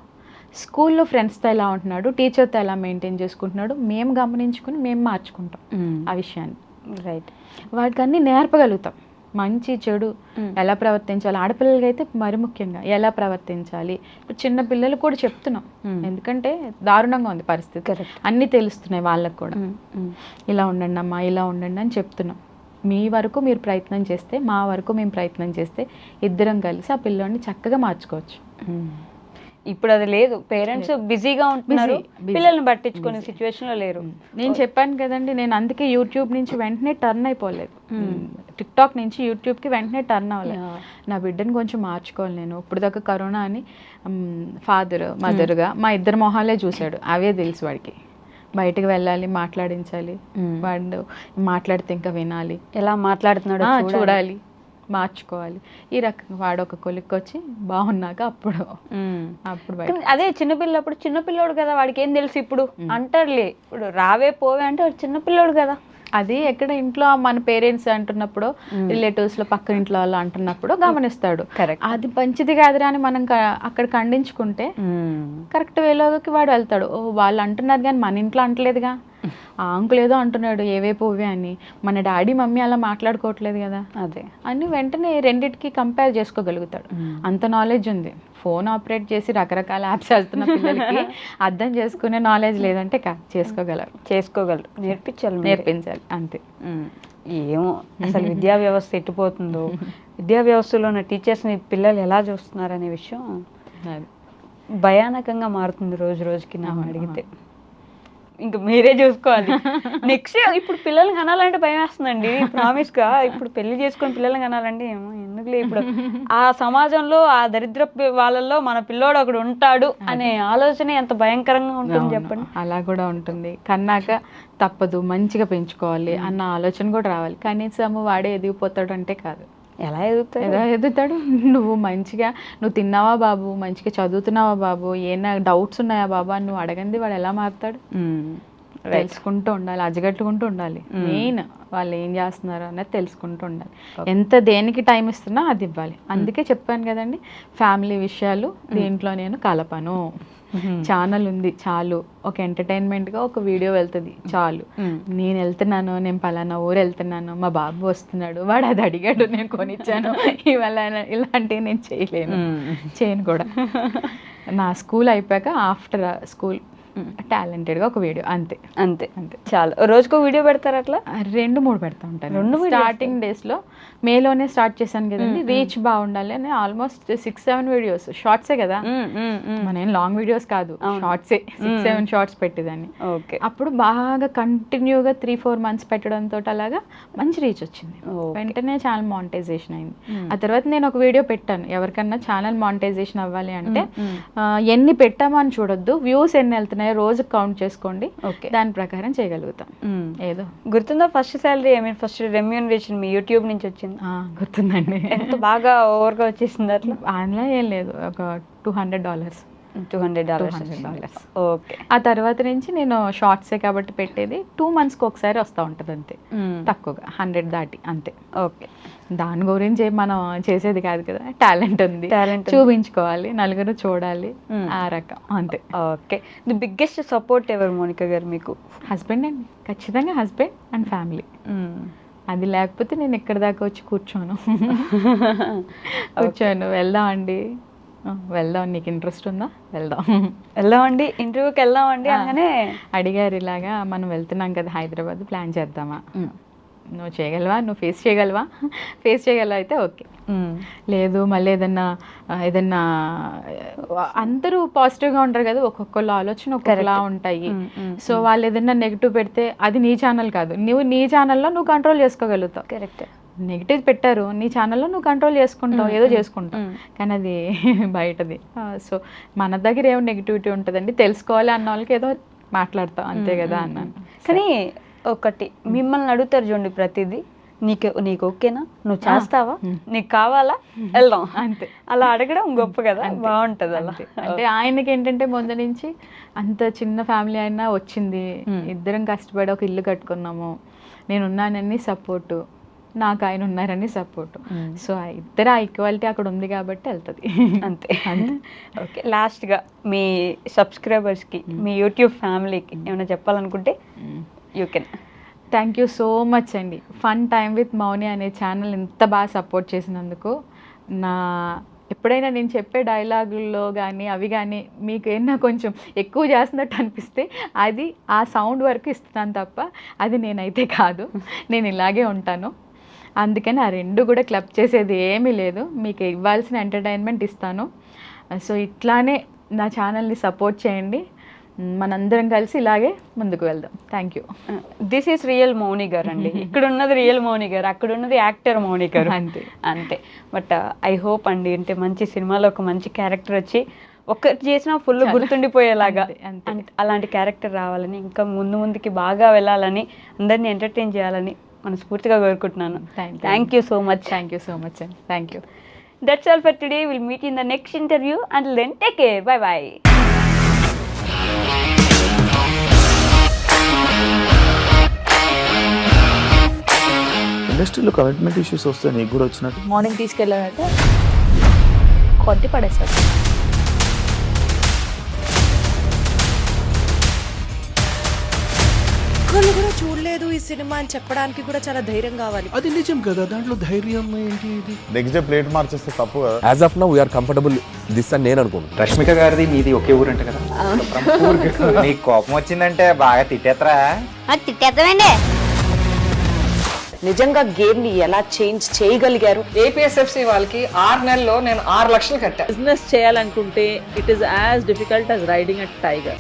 స్కూల్లో ఫ్రెండ్స్తో ఎలా ఉంటున్నాడు, టీచర్తో ఎలా మెయింటైన్ చేసుకుంటున్నాడు మేము గమనించుకుని మేము మార్చుకుంటాం ఆ విషయాన్ని. రైట్. వాటికి అన్నీ నేర్పగలుగుతాం. మంచి చెడు ఎలా ప్రవర్తించాలి, ఆడపిల్లలకి అయితే మరి ముఖ్యంగా ఎలా ప్రవర్తించాలి. ఇప్పుడు చిన్న పిల్లలు కూడా చెప్తున్నాం, ఎందుకంటే దారుణంగా ఉంది పరిస్థితి, అన్నీ తెలుస్తున్నాయి వాళ్ళకు కూడా. ఇలా ఉండండి అమ్మా, ఇలా ఉండండి అని చెప్తున్నాం. మీ వరకు మీరు ప్రయత్నం చేస్తే, మా వరకు మేము ప్రయత్నం చేస్తే ఇద్దరం కలిసి ఆ పిల్లోడిని చక్కగా మార్చుకోవచ్చు. ఇప్పుడు అది లేదు. పేరెంట్స్ బిజీగా ఉంటున్నారు, పిల్లల్ని పట్టించుకునే సిచ్యువేషన్లో లేరు. నేను చెప్పాను కదండి, నేను అందుకే యూట్యూబ్ నుంచి వెంటనే టర్న్ అయిపోలేదు, టిక్టాక్ నుంచి యూట్యూబ్కి వెంటనే టర్న్ అవ్వలేదు. నా బిడ్డను కొంచెం మార్చుకోవాలి నేను. ఇప్పుడు దాకా కరోనా అని ఫాదర్ మదర్గా మా ఇద్దరు మొహాలే చూశాడు, అవే తెలుసు వాడికి. బయటకు వెళ్ళాలి, మాట్లాడించాలి, వాడు మాట్లాడితే ఇంకా వినాలి, ఎలా మాట్లాడుతున్నాడో చూడాలి, మార్చుకోవాలి. ఈ రకంగా వాడు ఒక కొలిక్కి వచ్చి బాగున్నాక అప్పుడు అదే చిన్నపిల్లప్పుడు చిన్నపిల్లోడు కదా, వాడికి ఏం తెలుసు ఇప్పుడు అంటాడులే. ఇప్పుడు రావే పోవే అంటే వాడు చిన్నపిల్లోడు కదా. అది ఎక్కడ ఇంట్లో మన పేరెంట్స్ అంటున్నప్పుడు, రిలేటివ్స్లో పక్కన ఇంట్లో వాళ్ళు అంటున్నప్పుడు గమనిస్తాడు. అది మంచిది కాదురా అని మనం అక్కడ ఖండించుకుంటే కరెక్ట్ వేలోకి వాడు వెళ్తాడు. ఓ వాళ్ళు అంటున్నారు కానీ మన ఇంట్లో అంటలేదుగా, ఆ అంకుల్ ఏదో అంటున్నాడు ఏవే పోవే అని, మన డాడీ మమ్మీ అలా మాట్లాడుకోవట్లేదు కదా అదే అని వెంటనే రెండిటికి కంపేర్ చేసుకోగలుగుతాడు. అంత నాలెడ్జ్ ఉంది. ఫోన్ ఆపరేట్ చేసి రకరకాల యాప్స్ వెళ్తున్న పిల్లలకి అర్థం చేసుకునే నాలెడ్జ్ లేదంటే చేసుకోగలరు. నేర్పించాలి అంతే. ఏమో అసలు విద్యా వ్యవస్థ ఎట్టిపోతుందో, విద్యా వ్యవస్థలో ఉన్న టీచర్స్ని పిల్లలు ఎలా చూస్తున్నారనే విషయం భయానకంగా మారుతుంది రోజు రోజుకి. నాకు అడిగితే ఇంకా మీరే చూసుకోవాలి. నెక్స్ట్ ఇప్పుడు పిల్లల్ని కనాలంటే భయం వేస్తుందండి. ప్రామిస్గా ఇప్పుడు పెళ్లి చేసుకొని పిల్లల్ని కనాలంటే ఏమో ఎందుకులే, ఇప్పుడు ఆ సమాజంలో ఆ దరిద్ర వాళ్ళల్లో మన పిల్లోడు ఒకడు ఉంటాడు అనే ఆలోచన ఎంత భయంకరంగా ఉంటుంది చెప్పండి. అలా కూడా ఉంటుంది. కన్నాక తప్పదు, మంచిగా పెంచుకోవాలి అన్న ఆలోచన కూడా రావాలి. కనీసం వాడే ఎదిగిపోతాడు అంటే కాదు. ఎలా ఎదుగుతాడు? నువ్వు తిన్నావా బాబు, మంచిగా చదువుతున్నావా బాబు, ఏమైనా డౌట్స్ ఉన్నాయా బాబు అని నువ్వు అడగంది వాడు ఎలా మారుతాడు? తెలుసుకుంటూ ఉండాలి, అజగట్టుకుంటూ ఉండాలి. మెయిన్ వాళ్ళు ఏం చేస్తున్నారు అనేది తెలుసుకుంటూ ఉండాలి. ఎంత దేనికి టైం ఇస్తున్నా అది ఇవ్వాలి. అందుకే చెప్పాను కదండి, ఫ్యామిలీ విషయాలు దీంట్లో నేను కలపను. ఛానల్ ఉంది చాలు, ఒక ఎంటర్టైన్మెంట్గా ఒక వీడియో వెళ్తుంది చాలు. నేను వెళ్తున్నాను, నేను పలానా ఊరు వెళ్తున్నాను, మా బాబు వస్తున్నాడు, వాడు అది అడిగాడు నేను కొనిచ్చాను, ఇవాళ ఇలాంటివి నేను చేయను కూడా. నా స్కూల్ అయిపోయాక ఆఫ్టర్ స్కూల్ టాలెంటెడ్గా ఒక వీడియో అంతే అంతే అంతే చాలు. రోజుకో వీడియో పెడతారు అట్లా? 2-3 పెడతా ఉంటాను. స్టార్టింగ్ డేస్లో మేలోనే స్టార్ట్ చేశాను కదండి, రీచ్ బాగుండాలి అని ఆల్మోస్ట్ 6-7 వీడియోస్, షార్ట్సే కదా, మన లాంగ్ వీడియోస్ కాదు, షార్ట్సే 6-7 షార్ట్స్ పెట్టేదాన్ని. అప్పుడు బాగా కంటిన్యూగా 3-4 మంత్స్ పెట్టడంతో అలాగా మంచి రీచ్ వచ్చింది. వెంటనే ఛానల్ మానిటైజేషన్ అయింది. ఆ తర్వాత నేను ఒక వీడియో పెట్టాను, ఎవరికన్నా ఛానల్ మానిటైజేషన్ అవ్వాలి అంటే ఎన్ని పెట్టామని చూడొద్దు, వ్యూస్ ఎన్ని వెళ్తున్నాయి రోజు కౌంట్ చేసుకోండి, దాని ప్రకారం చేయగలుగుతాం. ఏదో గుర్తుందా ఫస్ట్ శాలరీ, ఫస్ట్ రెమ్యూనరేషన్ మీ యూట్యూబ్ నుంచి వచ్చింది? గుర్తుందండి. ఎంత బాగా ఓవర్గా వచ్చేసింది అట్లా? ఆన్లో ఏం లేదు, ఒక $200. ఓకే. ఆ తర్వాత నుంచి నేను షార్ట్సే కాబట్టి పెట్టేది 2 monthsకి ఒకసారి వస్తూ ఉంటుంది అంతే, తక్కువగా 100 దాటి అంతే. ఓకే. దాని గురించి మనం చేసేది కాదు కదా, టాలెంట్ ఉంది, చూపించుకోవాలి, నలుగురు చూడాలి, ఆ రకం అంతే. ఓకే. ది బిగ్గెస్ట్ సపోర్ట్ ఎవరు మోనికా గారు మీకు? హస్బెండ్ అండి, ఖచ్చితంగా హస్బెండ్ అండ్ ఫ్యామిలీ. అది లేకపోతే నేను ఎక్కడి దాకా వచ్చి కూర్చోను. వెళ్దాం నీకు ఇంట్రెస్ట్ ఉందా, వెళ్దామండి ఇంటర్వ్యూకి వెళ్దామండి అనగానే అడిగారు, ఇలాగా మనం వెళ్తున్నాం కదా హైదరాబాద్, ప్లాన్ చేద్దామా? నువ్వు చేయగలవా, నువ్వు ఫేస్ చేయగలవా అయితే ఓకే. లేదు మళ్ళీ ఏదన్నా అందరూ పాజిటివ్గా ఉంటారు కదా, ఒక్కొక్కళ్ళ ఆలోచన ఒక్కొక్కలా ఉంటాయి. సో వాళ్ళు ఏదైనా నెగిటివ్ పెడితే అది నీ ఛానల్ కాదు, నువ్వు నీ ఛానల్లో నువ్వు కంట్రోల్ చేసుకోగలుగుతావు. కరెక్ట్. నెగిటివ్ పెట్టారు నీ ఛానల్లో, నువ్వు కంట్రోల్ చేసుకుంటావు, ఏదో చేసుకుంటావు, కానీ అది బయటది. సో మన దగ్గర ఏమో నెగిటివిటీ ఉంటుందండి, తెలుసుకోవాలి అన్న వాళ్ళకి ఏదో మాట్లాడతాం అంతే కదా అన్నాను. కానీ ఒకటి మిమ్మల్ని అడుగుతారు చూడండి ప్రతిదీ, నీకు ఓకేనా, నువ్వు చేస్తావా, నీకు కావాలా, వెళ్దాం అంతే. అలా అడగడం గొప్ప కదా, బాగుంటుంది అలా. అంటే ఆయనకి ఏంటంటే ముందు నుంచి అంత చిన్న ఫ్యామిలీ అయినా వచ్చింది, ఇద్దరం కష్టపడి ఒక ఇల్లు కట్టుకున్నాము, నేను ఉన్నానని సపోర్టు, నాకు ఆయన ఉన్నారని సపోర్టు. సో ఇద్దరు ఆ ఈక్వాలిటీ అక్కడ ఉంది కాబట్టి వెళ్తుంది అంతే. ఓకే, లాస్ట్గా మీ సబ్స్క్రైబర్స్కి, మీ యూట్యూబ్ ఫ్యామిలీకి ఏమైనా చెప్పాలనుకుంటే you can. Thank you so much అండి. ఫన్ టైమ్ విత్ మౌని అనే ఛానల్ ఇంత బాగా సపోర్ట్ చేసినందుకు. ఎప్పుడైనా నేను చెప్పే డైలాగుల్లో కానీ అవి కానీ మీకు ఏమన్నా కొంచెం ఎక్కువ చేస్తున్నట్టు అనిపిస్తే అది ఆ సౌండ్ వరకు ఇస్తున్నాను తప్ప అది నేనైతే కాదు, నేను ఇలాగే ఉంటాను. అందుకని ఆ రెండు కూడా క్లబ్ చేసేది ఏమీ లేదు, మీకు ఇవ్వాల్సిన ఎంటర్టైన్మెంట్ ఇస్తాను. సో ఇట్లానే నా ఛానల్ని సపోర్ట్ చేయండి, మనందరం కలిసి ఇలాగే ముందుకు వెళ్దాం. Thank you. This is real Mouni గారు అండి. ఇక్కడ ఉన్నది రియల్ మౌని గారు, అక్కడ ఉన్నది యాక్టర్ మౌని గారు అంతే. బట్ ఐ హోప్ అండి, అంటే మంచి సినిమాలో ఒక మంచి క్యారెక్టర్ వచ్చి ఒక్కటి చేసినా ఫుల్ గుర్తుండిపోయేలాగా అలాంటి క్యారెక్టర్ రావాలని, ఇంకా ముందుకి బాగా వెళ్ళాలని, అందరినీ ఎంటర్టైన్ చేయాలని మనస్ఫూర్తిగా కోరుకుంటున్నాను. Thank you so much. Thank you so much అండి. Thank you. That's all for today. Will meet in the next interview. Until then take care. Bye bye. ఇండస్ట్రీలో కమిట్మెంట్ ఇష్యూస్ వస్తే నీకు కూడా వచ్చినట్టు? మార్నింగ్ తీసుకెళ్ళాలంటే కొట్టి పడేస్తారు. ఒక్కళ్ళు కూడా చూడలేదు ఈ సినిమా అని చెప్పడానికి కూడా చాలా ధైర్యం కావాలి. అది నిజం కదా, దాంట్లో ధైర్యం ఏంటి? ఇది నెక్స్ట్ డే ప్లేట్ మార్చేస్తే తప్పు కదా. As of now we are comfortable this అని నేను అనుకుంటున్నాను. రష్మిక గారిది మీది ఒకే ఊరు అంట కదా? నీకు కోపం వచ్చిందంటే బాగా తిట్టేత్తరా? తిట్టేద్దామండి. నిజంగా గేమ్ ని ఎలా చేంజ్ చేయగలిగారు? ఏపీఎస్ఎఫ్సి వాళ్ళకి 6 నెలల్లో నేను 6 లక్షలు కట్టా. బిజినెస్ చేయాలనుకుంటే it is as difficult as riding a tiger.